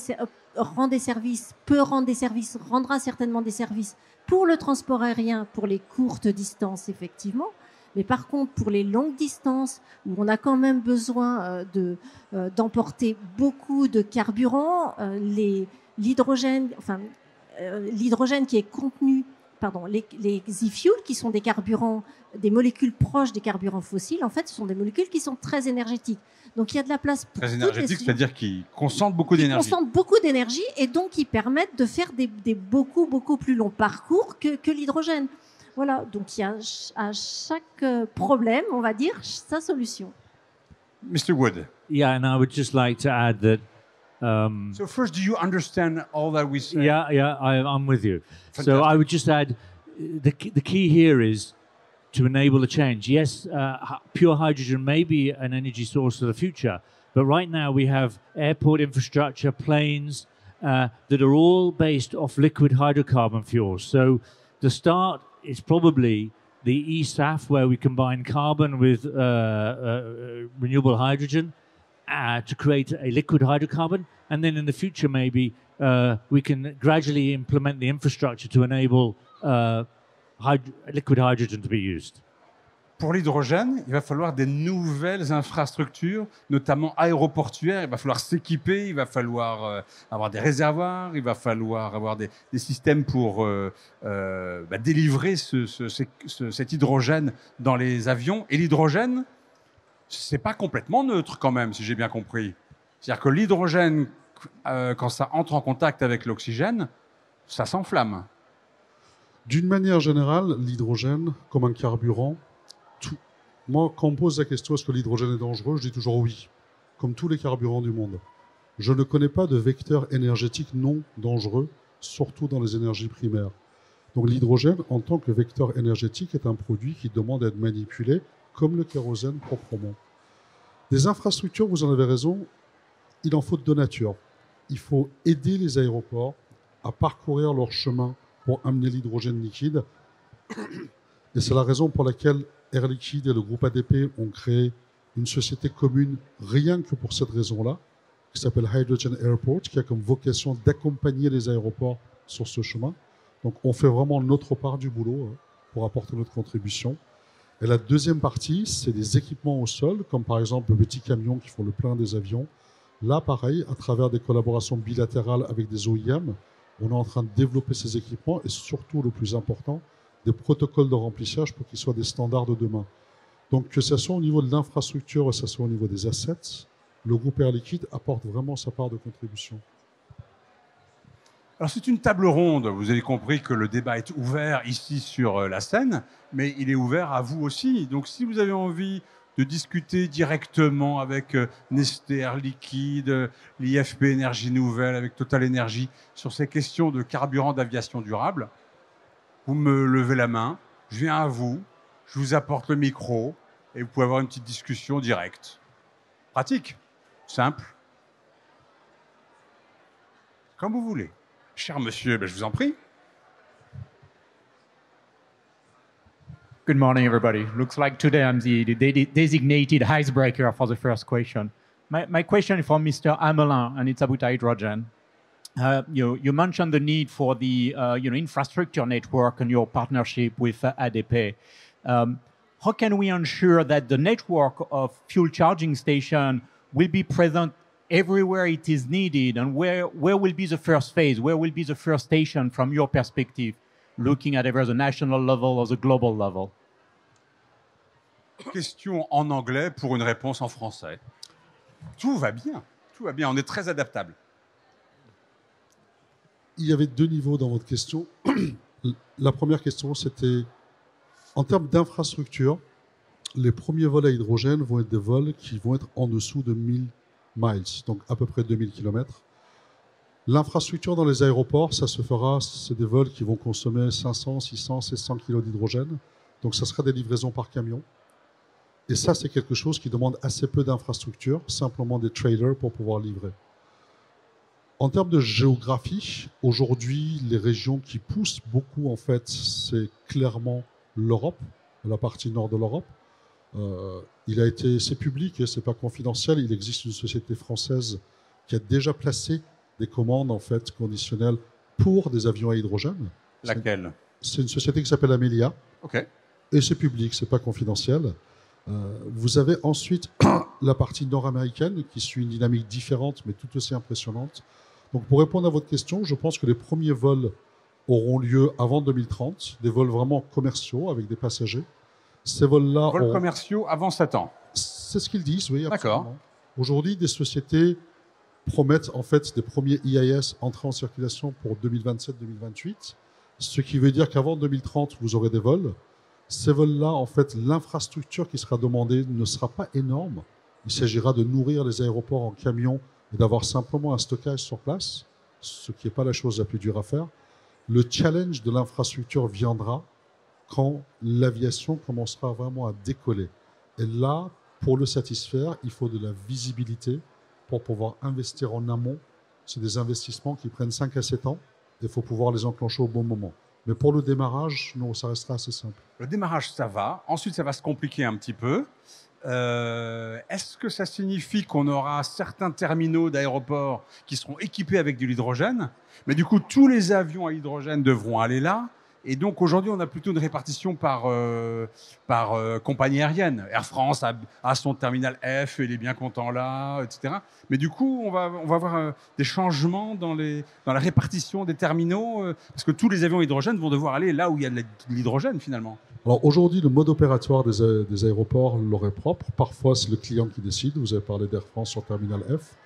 services, peut rendre des services, rendra certainement des services pour le transport aérien, pour les courtes distances, effectivement. Mais par contre, pour les longues distances, où on a quand même besoin d'emporter beaucoup de carburant, l'hydrogène qui est contenu, les e-fuels, qui sont des carburants, des molécules proches des carburants fossiles, en fait, ce sont des molécules qui sont très énergétiques. Donc, il y a de la place pour très énergétique, c'est-à-dire qu'ils concentrent beaucoup d'énergie. Ils concentrent beaucoup d'énergie et donc ils permettent de faire des beaucoup plus longs parcours que l'hydrogène. Voilà, donc il y a à chaque problème, on va dire, sa solution. Mr. Wood. Yeah, and I would just like to add that. So first, do you understand all that we say? Yeah, I'm with you. Fantastic. So I would just add, the key here is to enable a change. Yes, pure hydrogen may be an energy source for the future, but right now we have airport infrastructure, planes that are all based off liquid hydrocarbon fuels. So the start is probably the eSAF, where we combine carbon with renewable hydrogen to create a liquid hydrocarbon. And then in the future, maybe we can gradually implement the infrastructure to enable liquid hydrogen to be used. Pour l'hydrogène, il va falloir des nouvelles infrastructures, notamment aéroportuaires. Il va falloir s'équiper, il va falloir avoir des réservoirs, il va falloir avoir des systèmes pour délivrer cet hydrogène dans les avions. Et l'hydrogène, c'est pas complètement neutre quand même, si j'ai bien compris. C'est-à-dire que l'hydrogène, quand ça entre en contact avec l'oxygène, ça s'enflamme. D'une manière générale, l'hydrogène, comme un carburant, moi, quand on me pose la question est-ce que l'hydrogène est dangereux, je dis toujours oui, comme tous les carburants du monde. Je ne connais pas de vecteur énergétique non dangereux, surtout dans les énergies primaires. Donc l'hydrogène, en tant que vecteur énergétique, est un produit qui demande à être manipulé comme le kérosène proprement. Des infrastructures, vous en avez raison, il en faut de deux natures. Il faut aider les aéroports à parcourir leur chemin pour amener l'hydrogène liquide. Et c'est la raison pour laquelle Air Liquide et le groupe ADP ont créé une société commune rien que pour cette raison-là, qui s'appelle Hydrogen Airport, qui a comme vocation d'accompagner les aéroports sur ce chemin. Donc on fait vraiment notre part du boulot pour apporter notre contribution. Et la deuxième partie, c'est des équipements au sol, comme par exemple le petit camion qui font le plein des avions. Là, pareil, à travers des collaborations bilatérales avec des OEM, on est en train de développer ces équipements et surtout, le plus important, des protocoles de remplissage pour qu'ils soient des standards de demain. Donc que ce soit au niveau de l'infrastructure, que ce soit au niveau des assets, le groupe Air Liquide apporte vraiment sa part de contribution. Alors c'est une table ronde, vous avez compris que le débat est ouvert ici sur la scène, mais il est ouvert à vous aussi. Donc si vous avez envie de discuter directement avec Neste Air Liquide, l'IFP Énergie Nouvelle, avec Total Energy, sur ces questions de carburant d'aviation durable, vous me levez la main, je viens à vous, je vous apporte le micro et vous pouvez avoir une petite discussion directe. Pratique, simple. Comme vous voulez. Cher monsieur, je vous en prie. Good morning, everybody. Looks like today I'm the designated icebreaker for the first question. My question is for Mr. Amelin, and it's about hydrogen. You mentioned the need for the infrastructure network and your partnership with ADP. How can we ensure that the network of fuel charging stations will be present everywhere it is needed, and where will be the first phase? Where will be the first station from your perspective, looking at either the national level or the global level? Question en anglais pour une réponse en français. Tout va bien, on est très adaptable. Il y avait deux niveaux dans votre question. La première question, c'était en termes d'infrastructure, les premiers vols à hydrogène vont être des vols qui vont être en dessous de 1000 miles, donc à peu près 2000 km. L'infrastructure dans les aéroports, ça se fera, c'est des vols qui vont consommer 500, 600, 700 kg d'hydrogène. Donc ça sera des livraisons par camion. Et ça, c'est quelque chose qui demande assez peu d'infrastructure, simplement des trailers pour pouvoir livrer. En termes de géographie, aujourd'hui, les régions qui poussent beaucoup, en fait, c'est clairement l'Europe, la partie nord de l'Europe. C'est public, et c'est pas confidentiel. Il existe une société française qui a déjà placé des commandes, en fait, conditionnelles pour des avions à hydrogène. Laquelle? C'est une société qui s'appelle Amelia. OK. Et c'est public, c'est pas confidentiel. Vous avez ensuite la partie nord-américaine qui suit une dynamique différente, mais tout aussi impressionnante. Donc, pour répondre à votre question, je pense que les premiers vols auront lieu avant 2030, des vols vraiment commerciaux avec des passagers. Ces vols-là Vols commerciaux avant 7 ans. C'est ce qu'ils disent, oui. D'accord. Absolument. Aujourd'hui, des sociétés promettent en fait des premiers IAS entrés en circulation pour 2027-2028, ce qui veut dire qu'avant 2030, vous aurez des vols. Ces vols-là, en fait, l'infrastructure qui sera demandée ne sera pas énorme. Il s'agira de nourrir les aéroports en camions et d'avoir simplement un stockage sur place, ce qui n'est pas la chose la plus dure à faire. Le challenge de l'infrastructure viendra quand l'aviation commencera vraiment à décoller. Et là, pour le satisfaire, il faut de la visibilité pour pouvoir investir en amont. C'est des investissements qui prennent 5 à 7 ans et il faut pouvoir les enclencher au bon moment. Mais pour le démarrage, non, ça restera assez simple. Le démarrage, ça va. Ensuite, ça va se compliquer un petit peu. Est-ce que ça signifie qu'on aura certains terminaux d'aéroports qui seront équipés avec de l'hydrogène? Mais du coup, tous les avions à hydrogène devront aller là. Et donc, aujourd'hui, on a plutôt une répartition par compagnie aérienne. Air France a son terminal F, et il est bien content là, etc. Mais du coup, on va avoir des changements dans la répartition des terminaux, parce que tous les avions à hydrogène vont devoir aller là où il y a de l'hydrogène, finalement. Alors aujourd'hui, le mode opératoire des aéroports leur est propre. Parfois, c'est le client qui décide. Vous avez parlé d'Air France sur Terminal F.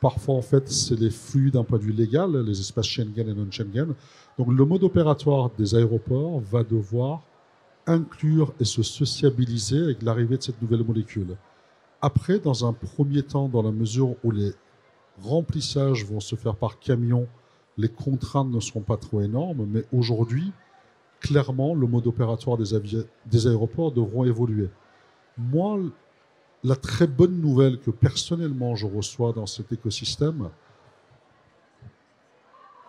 Parfois, en fait, c'est les flux d'un point de vue légal, les espaces Schengen et non-Schengen. Donc, le mode opératoire des aéroports va devoir inclure et se sociabiliser avec l'arrivée de cette nouvelle molécule. Après, dans un premier temps, dans la mesure où les remplissages vont se faire par camion, les contraintes ne seront pas trop énormes. Mais aujourd'hui, clairement, le mode opératoire des aéroports devront évoluer. Moi, la très bonne nouvelle que personnellement je reçois dans cet écosystème,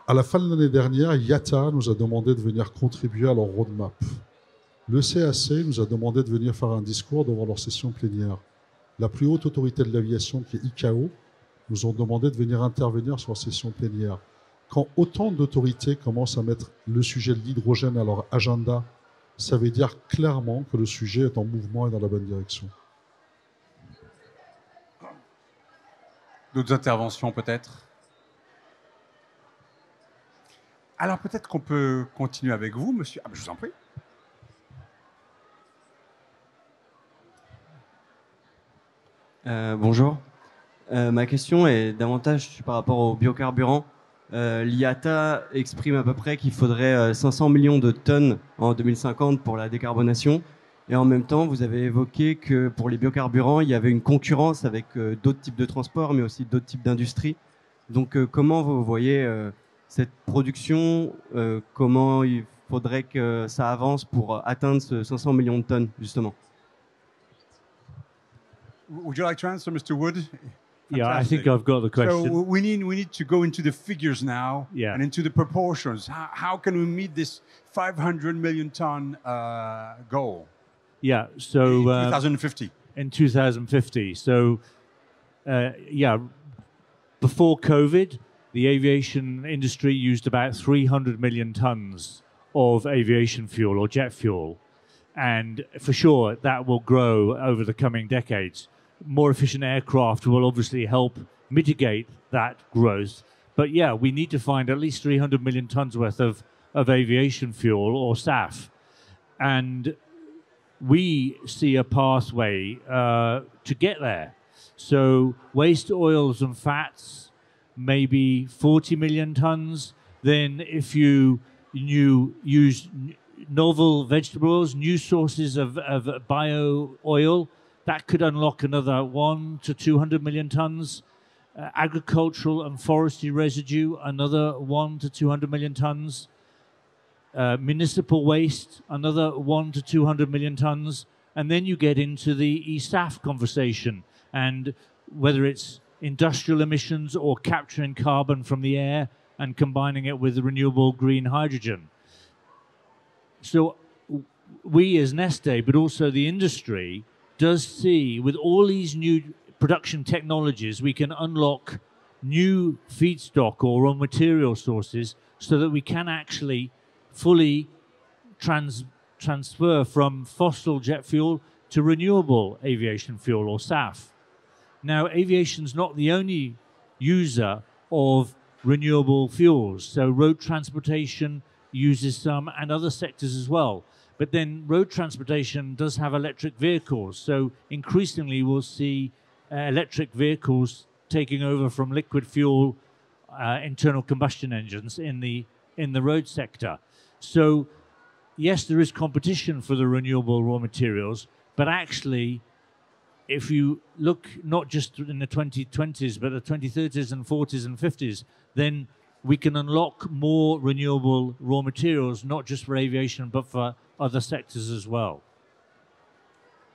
à la fin de l'année dernière, IATA nous a demandé de venir contribuer à leur roadmap. Le CAC nous a demandé de venir faire un discours devant leur session plénière. La plus haute autorité de l'aviation, qui est ICAO, nous ont demandé de venir intervenir sur la session plénière. Quand autant d'autorités commencent à mettre le sujet de l'hydrogène à leur agenda, ça veut dire clairement que le sujet est en mouvement et dans la bonne direction. D'autres interventions, peut-être? Alors, peut-être qu'on peut continuer avec vous, monsieur. Ah, ben, je vous en prie. Bonjour. Ma question est davantage par rapport aux biocarburants. L'IATA exprime à peu près qu'il faudrait 500 millions de tonnes en 2050 pour la décarbonation. Et en même temps, vous avez évoqué que pour les biocarburants, il y avait une concurrence avec d'autres types de transports, mais aussi d'autres types d'industries. Donc, comment vous voyez cette production? Comment il faudrait que ça avance pour atteindre ce 500 millions de tonnes, justement? Would you like to answer, Mr. Wood? Yeah, I Fantastic. think I've got the question. So we need to go into the figures now, Yeah. and into the proportions. How can we meet this 500 million ton goal Yeah, so in 2050? in 2050. So, yeah, before COVID, the aviation industry used about 300 million tons of aviation fuel or jet fuel. And for sure, that will grow over the coming decades. More efficient aircraft will obviously help mitigate that growth. But yeah, we need to find at least 300 million tons worth of aviation fuel or SAF. And we see a pathway to get there. So waste oils and fats, maybe 40 million tons. Then if you use novel vegetables, new sources of bio oil, that could unlock another 1 to 200 million tons. Agricultural and forestry residue, another 1 to 200 million tons. Municipal waste, another 1 to 200 million tons. And then you get into the eSAF conversation, and whether it's industrial emissions or capturing carbon from the air and combining it with renewable green hydrogen. So we as Neste, but also the industry, does see with all these new production technologies, we can unlock new feedstock or raw material sources so that we can actually fully transfer from fossil jet fuel to renewable aviation fuel or SAF. Now, aviation's not the only user of renewable fuels. So road transportation uses some and other sectors as well. But then road transportation does have electric vehicles. So increasingly we'll see electric vehicles taking over from liquid fuel internal combustion engines in the road sector. So yes, there is competition for the renewable raw materials, but actually, if you look not just in the 2020s, but the 2030s and 40s and 50s, then we can unlock more renewable raw materials, not just for aviation, but for other sectors as well.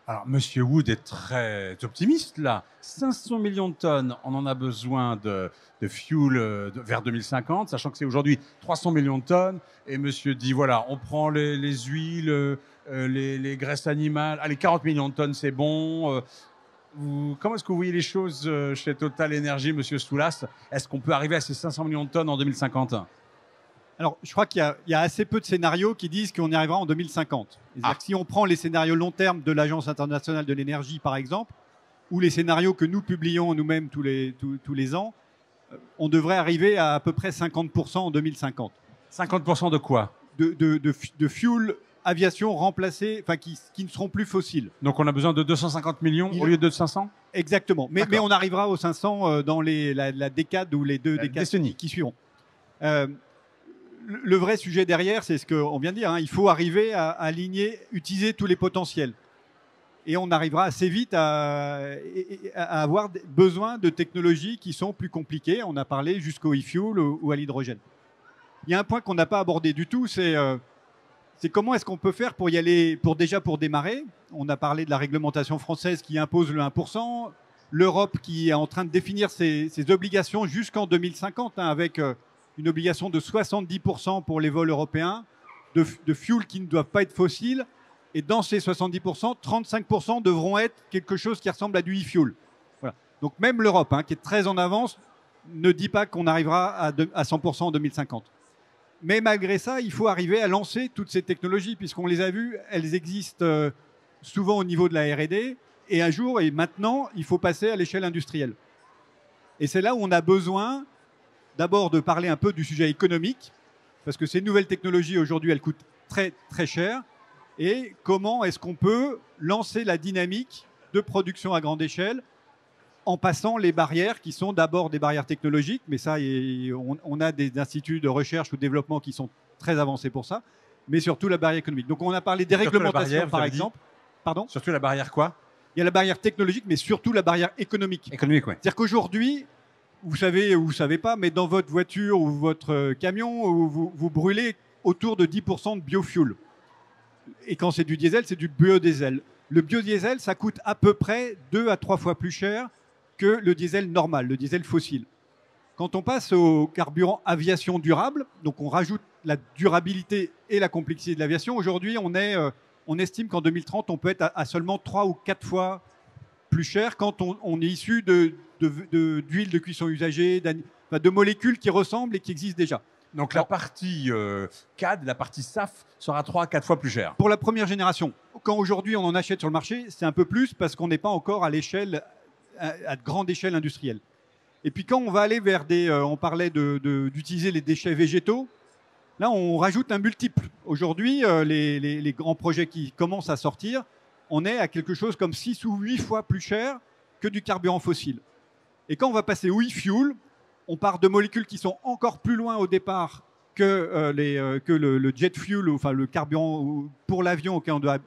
Alors, Monsieur Wood est très optimiste là. 500 millions de tonnes, on en a besoin de fuel vers 2050, sachant que c'est aujourd'hui 300 millions de tonnes. Et Monsieur dit, voilà, on prend les huiles, les graisses animales. Allez, 40 millions de tonnes, c'est bon. Comment est-ce que vous voyez les choses chez Total Energy, Monsieur Soulas? Est-ce qu'on peut arriver à ces 500 millions de tonnes en 2050? Alors, je crois qu'il y a assez peu de scénarios qui disent qu'on y arrivera en 2050. C'est-à-dire que si on prend les scénarios long terme de l'Agence internationale de l'énergie, par exemple, ou les scénarios que nous publions nous-mêmes tous les ans, on devrait arriver à peu près 50% en 2050. 50% de quoi? De fuel aviation remplacés, enfin qui ne seront plus fossiles. Donc on a besoin de 250 millions au lieu de 500? Exactement. Mais on arrivera aux 500 dans la décade ou les deux décennies qui suivront. Le vrai sujet derrière, c'est ce qu'on vient de dire. Il faut arriver à aligner, utiliser tous les potentiels. Et on arrivera assez vite à avoir besoin de technologies qui sont plus compliquées. On a parlé jusqu'au e-fuel ou à l'hydrogène. Il y a un point qu'on n'a pas abordé du tout, c'est comment est-ce qu'on peut faire pour y aller, pour démarrer. On a parlé de la réglementation française qui impose le 1%, l'Europe qui est en train de définir ses obligations jusqu'en 2050, avec une obligation de 70% pour les vols européens, de fuel qui ne doivent pas être fossiles. Et dans ces 70%, 35% devront être quelque chose qui ressemble à du e-fuel. Voilà. Donc même l'Europe, qui est très en avance, ne dit pas qu'on arrivera à 100% en 2050. Mais malgré ça, il faut arriver à lancer toutes ces technologies, puisqu'on les a vues, elles existent souvent au niveau de la R&D, et un jour, et maintenant, il faut passer à l'échelle industrielle. Et c'est là où on a besoin d'abord de parler un peu du sujet économique, parce que ces nouvelles technologies, aujourd'hui, elles coûtent très, très cher. Et comment est-ce qu'on peut lancer la dynamique de production à grande échelle en passant les barrières qui sont d'abord des barrières technologiques, mais ça, on a des instituts de recherche ou de développement qui sont très avancés pour ça, mais surtout la barrière économique. Donc on a parlé des réglementations, par exemple. Pardon ? Surtout la barrière quoi ? Il y a la barrière technologique, mais surtout la barrière économique. Économique, oui. C'est-à-dire qu'aujourd'hui, vous savez ou vous ne savez pas, mais dans votre voiture ou votre camion, vous brûlez autour de 10% de biofuel. Et quand c'est du diesel, c'est du biodiesel. Le biodiesel, ça coûte à peu près 2 à 3 fois plus cher que le diesel normal, le diesel fossile. Quand on passe au carburant aviation durable, donc on rajoute la durabilité et la complexité de l'aviation, aujourd'hui, on estime qu'en 2030, on peut être à seulement 3 ou 4 fois plus cher quand on est issu d'huile de cuisson usagée, de molécules qui ressemblent et qui existent déjà. Donc la partie CAD, la partie SAF sera 3 à 4 fois plus chère. Pour la première génération. Quand aujourd'hui on en achète sur le marché, c'est un peu plus parce qu'on n'est pas encore à l'échelle, à grande échelle industrielle. Et puis quand on va aller vers on parlait d'utiliser les déchets végétaux, là on rajoute un multiple. Aujourd'hui, les grands projets qui commencent à sortir, on est à quelque chose comme 6 ou 8 fois plus cher que du carburant fossile. Et quand on va passer au e-fuel, on part de molécules qui sont encore plus loin au départ que le jet fuel, enfin le carburant pour l'avion auquel on doit.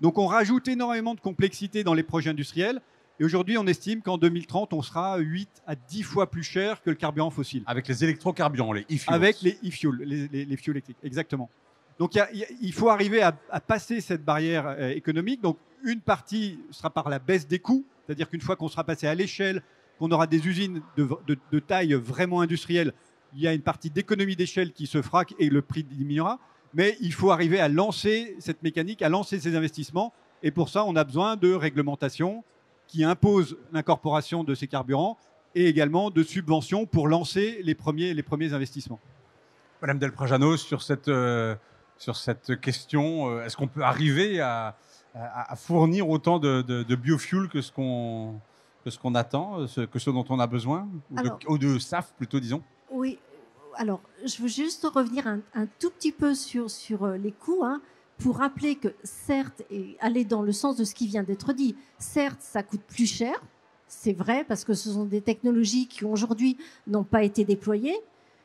Donc on rajoute énormément de complexité dans les projets industriels. Et aujourd'hui, on estime qu'en 2030, on sera 8 à 10 fois plus cher que le carburant fossile. Avec les électrocarburants, les e-fuels. Avec les e-fuels, les fuels électriques, exactement. Donc il faut arriver à passer cette barrière économique. Donc une partie sera par la baisse des coûts, c'est-à-dire qu'une fois qu'on sera passé à l'échelle qu'on aura des usines de taille vraiment industrielle, il y a une partie d'économie d'échelle qui se fera et le prix diminuera. Mais il faut arriver à lancer cette mécanique, à lancer ces investissements. Et pour ça, on a besoin de réglementation qui impose l'incorporation de ces carburants et également de subventions pour lancer les premiers investissements. Madame Del Prajano, sur cette question, est-ce qu'on peut arriver à fournir autant de biofuel que ce qu'on attend, que ce dont on a besoin, ou de SAF plutôt, disons? Oui. Alors, je veux juste revenir un tout petit peu sur les coûts, hein, pour rappeler que certes, et aller dans le sens de ce qui vient d'être dit, certes, ça coûte plus cher, c'est vrai, parce que ce sont des technologies qui aujourd'hui n'ont pas été déployées,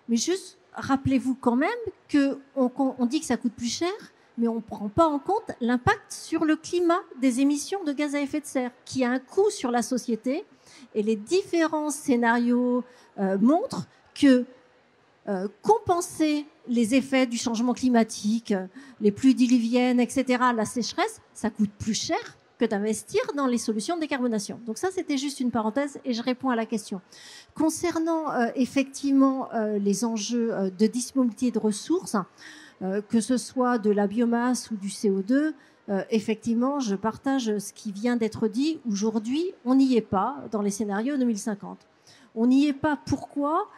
mais juste rappelez-vous quand même qu'on dit que ça coûte plus cher, mais on ne prend pas en compte l'impact sur le climat des émissions de gaz à effet de serre, qui a un coût sur la société, et les différents scénarios montrent que compenser les effets du changement climatique, les pluies diluviennes, etc., la sécheresse, ça coûte plus cher que d'investir dans les solutions de décarbonation. Donc ça, c'était juste une parenthèse et je réponds à la question. Concernant effectivement les enjeux de disponibilité de ressources, que ce soit de la biomasse ou du CO2, effectivement, je partage ce qui vient d'être dit. Aujourd'hui, on n'y est pas dans les scénarios 2050. On n'y est pas. Pourquoi ?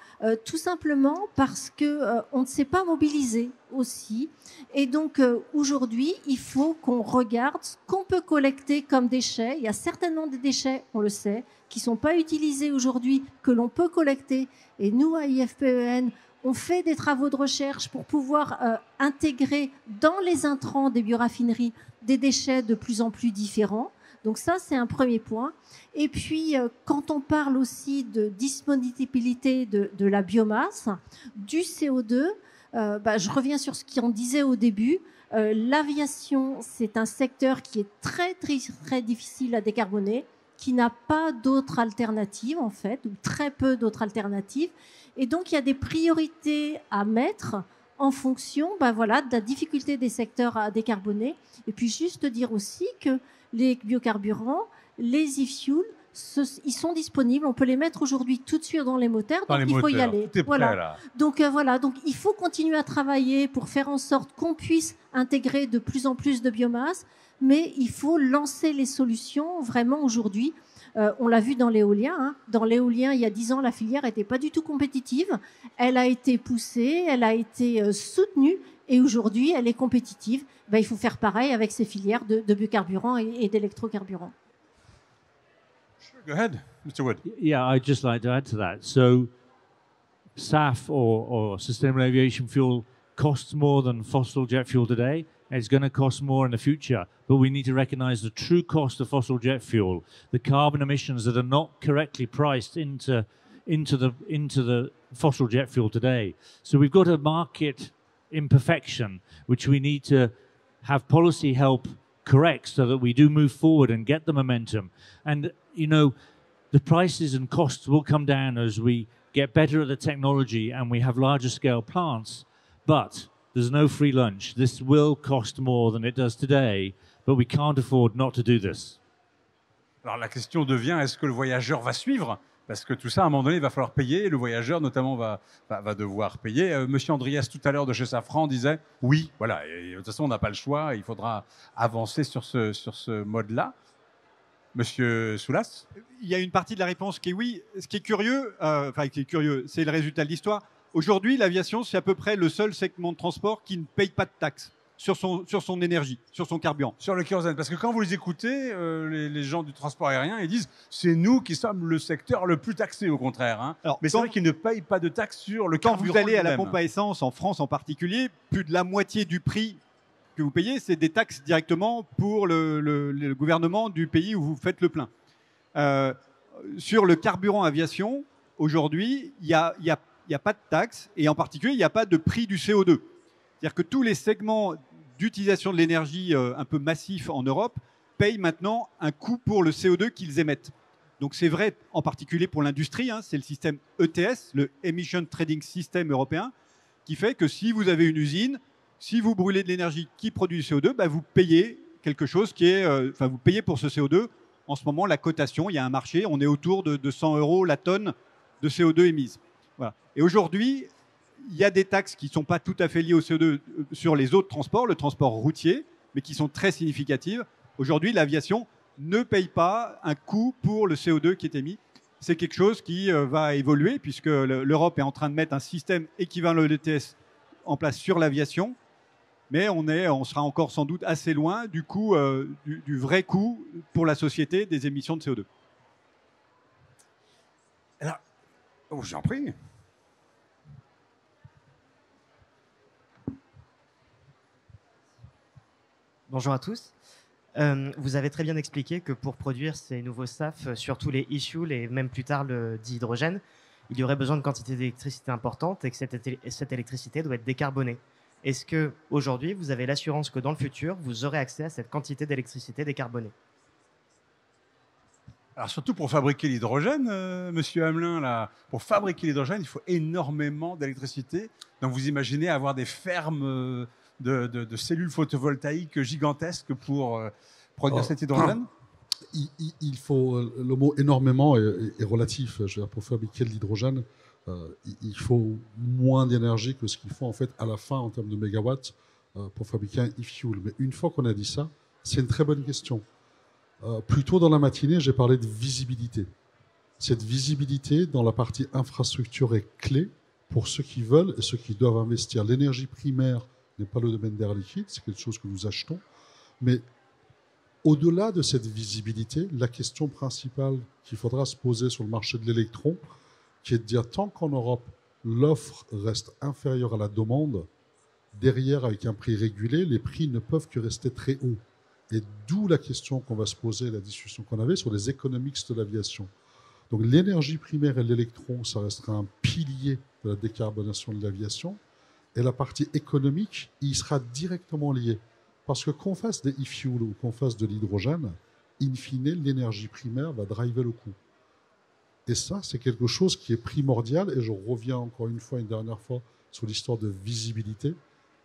Tout simplement parce qu'on ne s'est pas mobilisé aussi. Et donc, aujourd'hui, il faut qu'on regarde ce qu'on peut collecter comme déchets. Il y a certainement des déchets, on le sait, qui ne sont pas utilisés aujourd'hui, que l'on peut collecter. Et nous, à IFPEN, on fait des travaux de recherche pour pouvoir intégrer dans les intrants des bioraffineries des déchets de plus en plus différents. Donc ça, c'est un premier point. Et puis, quand on parle aussi de disponibilité de la biomasse, du CO2, je reviens sur ce qu'on disait au début. L'aviation, c'est un secteur qui est très, très, très difficile à décarboner, qui n'a pas d'autres alternatives, en fait, ou très peu d'autres alternatives. Et donc, il y a des priorités à mettre en fonction de la difficulté des secteurs à décarboner. Et puis, juste dire aussi que les biocarburants, les e-fuels, ils sont disponibles. On peut les mettre aujourd'hui tout de suite dans les moteurs. Donc il faut y aller. Tout est prêt, là. Donc donc il faut continuer à travailler pour faire en sorte qu'on puisse intégrer de plus en plus de biomasse. Mais il faut lancer les solutions vraiment aujourd'hui. On l'a vu dans l'éolien. Hein. Dans l'éolien, il y a 10 ans, la filière n'était pas du tout compétitive. Elle a été poussée, elle a été soutenue. Et aujourd'hui, elle est compétitive. Il faut faire pareil avec ces filières de biocarburants et d'électrocarburants. Sure, go ahead, Mr. Wood. Yeah, I'd just like to add to that. So, SAF or sustainable aviation fuel costs more than fossil jet fuel today. It's going to cost more in the future, but we need to recognize the true cost of fossil jet fuel, the carbon emissions that are not correctly priced into the fossil jet fuel today. So we've got a market imperfection, which we need to have policy help correct so that we do move forward and get the momentum. And, the prices and costs will come down as we get better at the technology and we have larger scale plants. But there's no free lunch. This will cost more than it does today, but we can't afford not to do this. Alors la question devient, est-ce que le voyageur va suivre ? Parce que tout ça, à un moment donné, il va falloir payer. Le voyageur, notamment, va devoir payer. Monsieur Andriès, tout à l'heure, de chez Safran, disait oui, voilà. Et, de toute façon, on n'a pas le choix. Il faudra avancer sur ce mode-là. Monsieur Soulas ? Il y a une partie de la réponse qui est oui. Ce qui est curieux, c'est le résultat de l'histoire. Aujourd'hui, l'aviation, c'est à peu près le seul segment de transport qui ne paye pas de taxes sur son énergie, sur son carburant. Sur le kérosène. Parce que quand vous les écoutez, les gens du transport aérien, ils disent c'est nous qui sommes le secteur le plus taxé, au contraire. Hein. Alors, mais c'est vrai qu'ils ne payent pas de taxes sur le carburant. Quand vous allez à la pompe à essence, en France en particulier, plus de la moitié du prix que vous payez, c'est des taxes directement pour le gouvernement du pays où vous faites le plein. Sur le carburant aviation, aujourd'hui, il n'y a pas de taxes et en particulier, il n'y a pas de prix du CO2. C'est-à-dire que tous les segments d'utilisation de l'énergie un peu massifs en Europe payent maintenant un coût pour le CO2 qu'ils émettent. Donc c'est vrai en particulier pour l'industrie, hein, c'est le système ETS, le Emission Trading System européen, qui fait que si vous avez une usine, si vous brûlez de l'énergie qui produit du CO2, vous payez quelque chose qui est, vous payez pour ce CO2 en ce moment, la cotation, il y a un marché, on est autour de 100 € la tonne de CO2 émise. Voilà. Et aujourd'hui, il y a des taxes qui ne sont pas tout à fait liées au CO2 sur les autres transports, le transport routier, mais qui sont très significatives. Aujourd'hui, l'aviation ne paye pas un coût pour le CO2 qui est émis. C'est quelque chose qui va évoluer puisque l'Europe est en train de mettre un système équivalent à l'ETS en place sur l'aviation, mais on sera encore sans doute assez loin du coût, du vrai coût pour la société des émissions de CO2. Alors, j'en prie. Bonjour à tous. Vous avez très bien expliqué que pour produire ces nouveaux SAF, surtout les e-fuels et même plus tard le dit hydrogène, il y aurait besoin de quantités d'électricité importantes et que cette électricité doit être décarbonée. Est-ce que aujourd'hui vous avez l'assurance que dans le futur, vous aurez accès à cette quantité d'électricité décarbonée? Alors surtout pour fabriquer l'hydrogène, Monsieur Hamelin, là, pour fabriquer l'hydrogène, il faut énormément d'électricité. Donc vous imaginez avoir des fermes de cellules photovoltaïques gigantesques pour produire cet hydrogène? Il faut, le mot énormément est relatif. Je veux dire, pour fabriquer de l'hydrogène, il faut moins d'énergie que ce qu'il faut en fait à la fin en termes de mégawatts pour fabriquer un e-fuel. Mais une fois qu'on a dit ça, c'est une très bonne question. Plus tôt dans la matinée, j'ai parlé de visibilité. Cette visibilité dans la partie infrastructure est clé pour ceux qui veulent et ceux qui doivent investir. L'énergie primaire n'est pas le domaine d'Air Liquide, c'est quelque chose que nous achetons. Mais au-delà de cette visibilité, la question principale qu'il faudra se poser sur le marché de l'électron, qui est de dire tant qu'en Europe, l'offre reste inférieure à la demande, derrière, avec un prix régulé, les prix ne peuvent que rester très hauts. Et d'où la question qu'on va se poser, la discussion qu'on avait sur les economics de l'aviation. Donc l'énergie primaire et l'électron, ça restera un pilier de la décarbonation de l'aviation. Et la partie économique, il sera directement lié. Parce que qu'on fasse des e-fuels ou qu'on fasse de l'hydrogène, in fine, l'énergie primaire va driver le coût. Et ça, c'est quelque chose qui est primordial. Et je reviens encore une fois, une dernière fois, sur l'histoire de visibilité.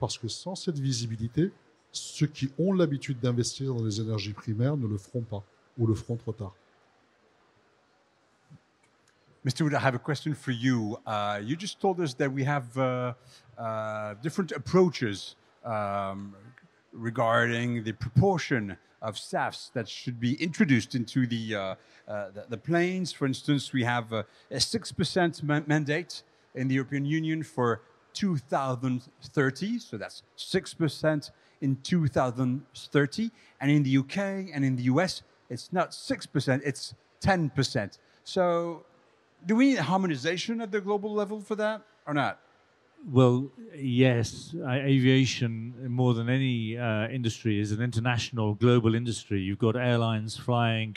Parce que sans cette visibilité, ceux qui ont l'habitude d'investir dans les énergies primaires ne le feront pas ou le feront trop tard. Mr. Wood, I have a question for you. You just told us that we have different approaches regarding the proportion of SAFs that should be introduced into the planes. For instance, we have a 6% mandate in the European Union for 2030, so that's 6% in 2030. And in the UK and in the US, it's not 6%, it's 10%. So do we need harmonization at the global level for that or not? Well, yes. Aviation, more than any industry, is an international, global industry. You've got airlines flying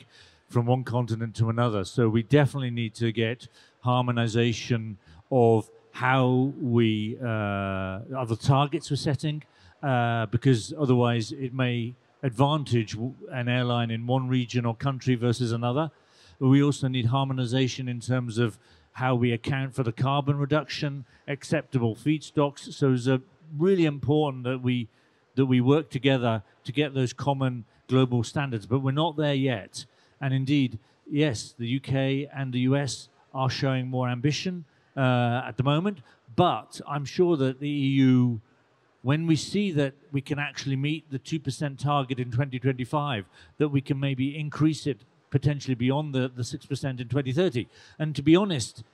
from one continent to another. So we definitely need to get harmonization of how we, of the targets we're setting, because otherwise it may advantage an airline in one region or country versus another. We also need harmonization in terms of how we account for the carbon reduction, acceptable feedstocks. So it's really important that we work together to get those common global standards, but we're not there yet. And indeed, yes, the UK and the US are showing more ambition at the moment, but I'm sure that the EU, when we see that we can actually meet the 2% target in 2025, that we can maybe increase it potentially beyond the 6% in 2030. And to be honest,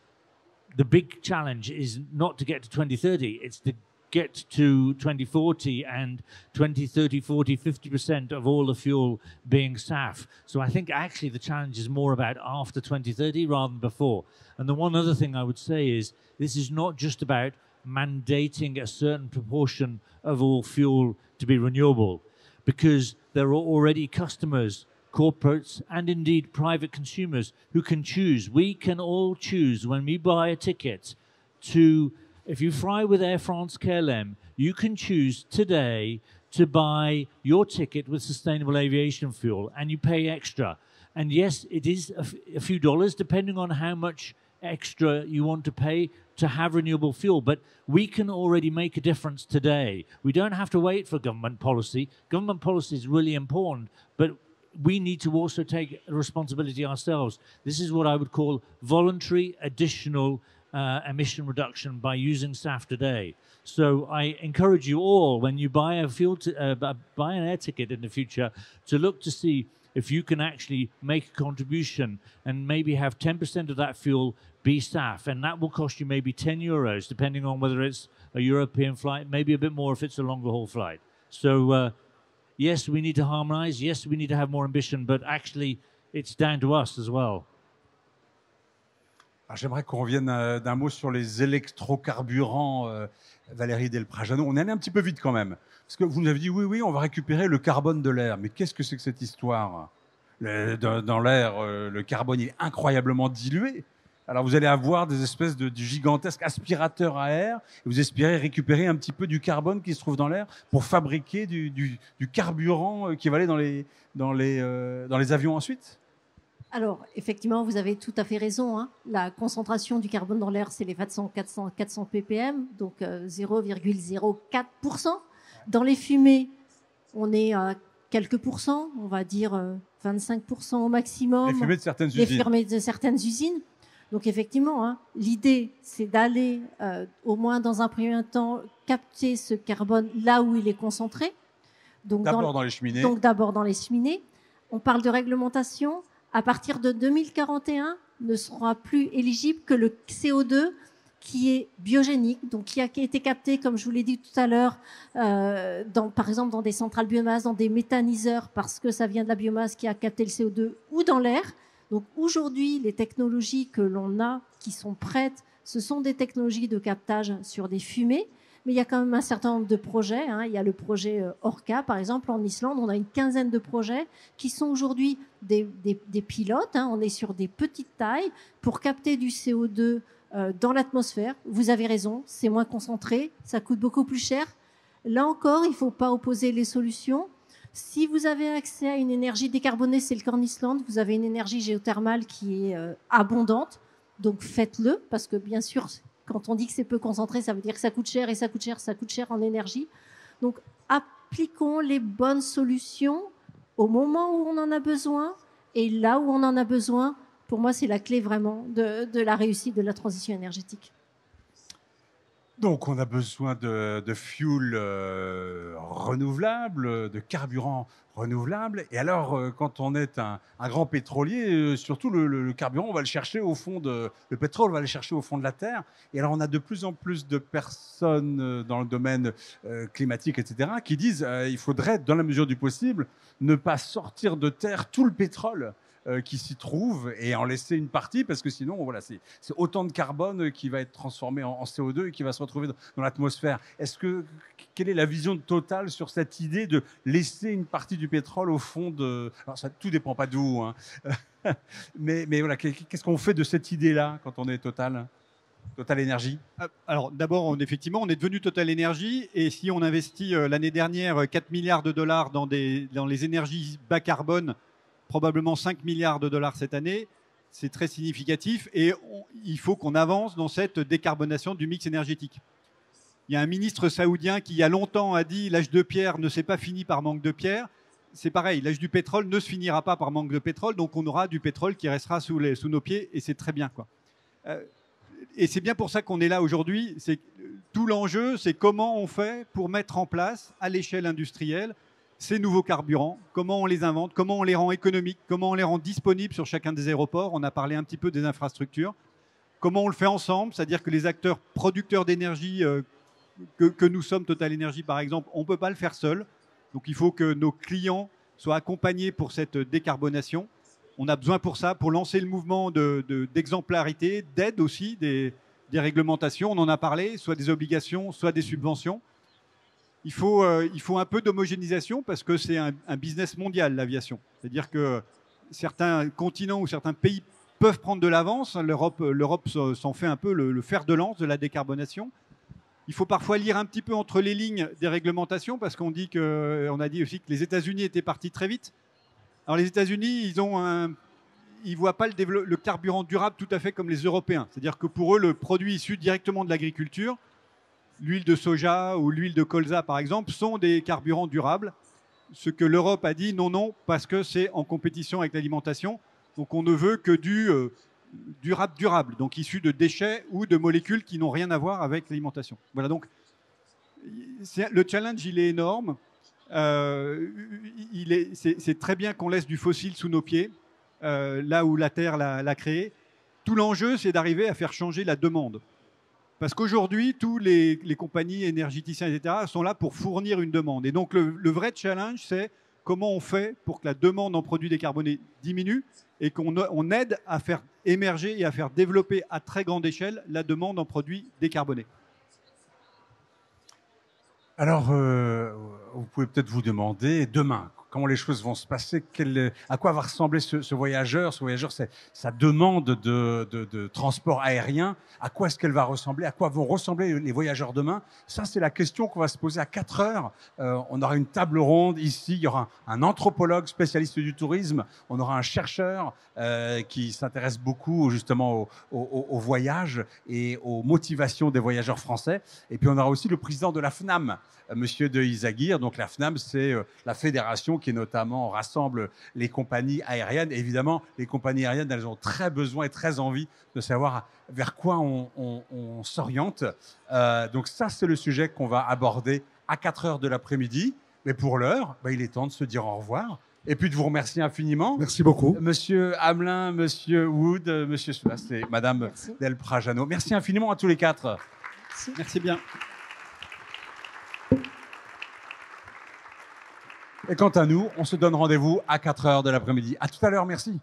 the big challenge is not to get to 2030, it's to get to 2040 and 20, 30, 40, 50% of all the fuel being SAF. So I think actually the challenge is more about after 2030 rather than before. And the one other thing I would say is this is not just about mandating a certain proportion of all fuel to be renewable, because there are already customers, corporates, and indeed private consumers who can choose. We can all choose when we buy a ticket to, if you fly with Air France KLM, you can choose today to buy your ticket with sustainable aviation fuel and you pay extra. And yes, it is a few dollars depending on how much extra you want to pay to have renewable fuel, but we can already make a difference today. We don't have to wait for government policy. Government policy is really important, but we need to also take responsibility ourselves. This is what I would call voluntary additional emission reduction by using SAF today. So I encourage you all, when you buy a buy an air ticket in the future, to look to see if you can actually make a contribution and maybe have 10% of that fuel be SAF, and that will cost you maybe €10, depending on whether it's a European flight, maybe a bit more if it's a longer haul flight. So yes, we need to harmonize. Yes, we need to have more ambition, but actually it's down to us as well. J'aimerais qu'on revienne d'un mot sur les électrocarburants, Valérie Del-Prajano. On est allé un petit peu vite quand même. Parce que vous nous avez dit, oui, on va récupérer le carbone de l'air. Mais qu'est-ce que c'est que cette histoire? Dans l'air, le carbone est incroyablement dilué. Alors vous allez avoir des espèces de gigantesques aspirateurs à air. Et vous espérez récupérer un petit peu du carbone qui se trouve dans l'air pour fabriquer du carburant qui va aller dans les avions ensuite? Alors, effectivement, vous avez tout à fait raison, hein. La concentration du carbone dans l'air, c'est les 400 ppm, donc 0,04%. Dans les fumées, on est à quelques pourcents, on va dire 25% au maximum. Les fumées de certaines usines. Les fumées de certaines usines. Donc, effectivement, hein, l'idée, c'est d'aller, au moins dans un premier temps, capter ce carbone là où il est concentré. D'abord dans les cheminées. Donc, d'abord dans les cheminées. On parle de réglementation. À partir de 2041, ne sera plus éligible que le CO2 qui est biogénique, donc qui a été capté, comme je vous l'ai dit tout à l'heure, par exemple dans des centrales biomasse, dans des méthaniseurs, parce que ça vient de la biomasse qui a capté le CO2, ou dans l'air. Donc aujourd'hui, les technologies que l'on a, qui sont prêtes, ce sont des technologies de captage sur des fumées. Mais il y a quand même un certain nombre de projets, hein. Il y a le projet Orca, par exemple, en Islande. On a une quinzaine de projets qui sont aujourd'hui des pilotes, hein. On est sur des petites tailles pour capter du CO2 dans l'atmosphère. Vous avez raison, c'est moins concentré, ça coûte beaucoup plus cher. Là encore, il ne faut pas opposer les solutions. Si vous avez accès à une énergie décarbonée, c'est le cas en Islande, vous avez une énergie géothermale qui est abondante. Donc faites-le, parce que bien sûr, quand on dit que c'est peu concentré, ça veut dire que ça coûte cher et ça coûte cher en énergie. Donc, appliquons les bonnes solutions au moment où on en a besoin et là où on en a besoin. Pour moi, c'est la clé vraiment de la réussite de la transition énergétique. Donc, on a besoin de fuel renouvelable, de carburant renouvelable. Et alors, quand on est un grand pétrolier, surtout le carburant, on va le chercher au fond le pétrole, on va le chercher au fond de la terre. Et alors, on a de plus en plus de personnes dans le domaine climatique, etc., qui disent il faudrait, dans la mesure du possible, ne pas sortir de terre tout le pétrole qui s'y trouve et en laisser une partie, parce que sinon, voilà, c'est autant de carbone qui va être transformé en CO2 et qui va se retrouver dans l'atmosphère. Quelle est la vision totale sur cette idée de laisser une partie du pétrole au fond de... Alors, ça, tout dépend pas d'où, hein. mais voilà, qu'est-ce qu'on fait de cette idée-là quand on est Total Énergie? Alors d'abord, effectivement, on est devenu Total Énergie, et si on investit l'année dernière 4 milliards de dollars dans les énergies bas carbone, probablement 5 milliards de dollars cette année, c'est très significatif, et il faut qu'on avance dans cette décarbonation du mix énergétique. Il y a un ministre saoudien qui, il y a longtemps, a dit « l'âge de pierre ne s'est pas fini par manque de pierre ». C'est pareil, l'âge du pétrole ne se finira pas par manque de pétrole, donc on aura du pétrole qui restera sous nos pieds, et c'est très bien, quoi. Et c'est bien pour ça qu'on est là aujourd'hui. Tout l'enjeu, c'est comment on fait pour mettre en place, à l'échelle industrielle, ces nouveaux carburants, comment on les invente, comment on les rend économiques, comment on les rend disponibles sur chacun des aéroports. On a parlé un petit peu des infrastructures. Comment on le fait ensemble, c'est-à-dire que les acteurs producteurs d'énergie que nous sommes, Total Énergie par exemple, on ne peut pas le faire seul. Donc il faut que nos clients soient accompagnés pour cette décarbonation. On a besoin pour ça, pour lancer le mouvement d'exemplarité, d'aide aussi, des réglementations. On en a parlé, soit des obligations, soit des subventions. Il faut un peu d'homogénéisation parce que c'est un business mondial, l'aviation. C'est-à-dire que certains continents ou certains pays peuvent prendre de l'avance. L'Europe s'en fait un peu le fer de lance de la décarbonation. Il faut parfois lire un petit peu entre les lignes des réglementations parce qu'on a dit aussi que les États-Unis étaient partis très vite. Alors les États-Unis, ils voient pas le carburant durable tout à fait comme les Européens. C'est-à-dire que pour eux, le produit issu directement de l'agriculture, l'huile de soja ou l'huile de colza, par exemple, sont des carburants durables. ce que l'Europe a dit, non, parce que c'est en compétition avec l'alimentation. Donc on ne veut que du durable, donc issu de déchets ou de molécules qui n'ont rien à voir avec l'alimentation. Voilà, donc le challenge, il est énorme. C'est très bien qu'on laisse du fossile sous nos pieds, là où la Terre l'a créé. Tout l'enjeu, c'est d'arriver à faire changer la demande. Parce qu'aujourd'hui, tous les compagnies énergéticiens, etc., sont là pour fournir une demande. Et donc, le vrai challenge, c'est comment on fait pour que la demande en produits décarbonés diminue et qu'on aide à faire émerger et à faire développer à très grande échelle la demande en produits décarbonés. Alors, vous pouvez peut-être vous demander, demain, comment les choses vont se passer, à quoi va ressembler ce voyageur. Ce voyageur, c'est sa demande de transport aérien. À quoi est-ce qu'elle va ressembler? À quoi vont ressembler les voyageurs demain? Ça, c'est la question qu'on va se poser à 4 heures. On aura une table ronde ici. Il y aura un anthropologue spécialiste du tourisme. On aura un chercheur qui s'intéresse beaucoup justement au voyage et aux motivations des voyageurs français. Et puis, on aura aussi le président de la FNAM, Monsieur de Izagir. Donc, la FNAM, c'est la fédération qui notamment rassemble les compagnies aériennes. Et évidemment, les compagnies aériennes, elles ont très besoin et très envie de savoir vers quoi on s'oriente. Donc ça, c'est le sujet qu'on va aborder à 4 heures de l'après-midi. Mais pour l'heure, il est temps de se dire au revoir. Et puis de vous remercier infiniment. Merci beaucoup. Monsieur Hamelin, Monsieur Wood, Monsieur Soulas et Madame Del Prajano. Merci infiniment à tous les 4. Merci bien. Et quant à nous, on se donne rendez-vous à 4 heures de l'après-midi. À tout à l'heure, merci.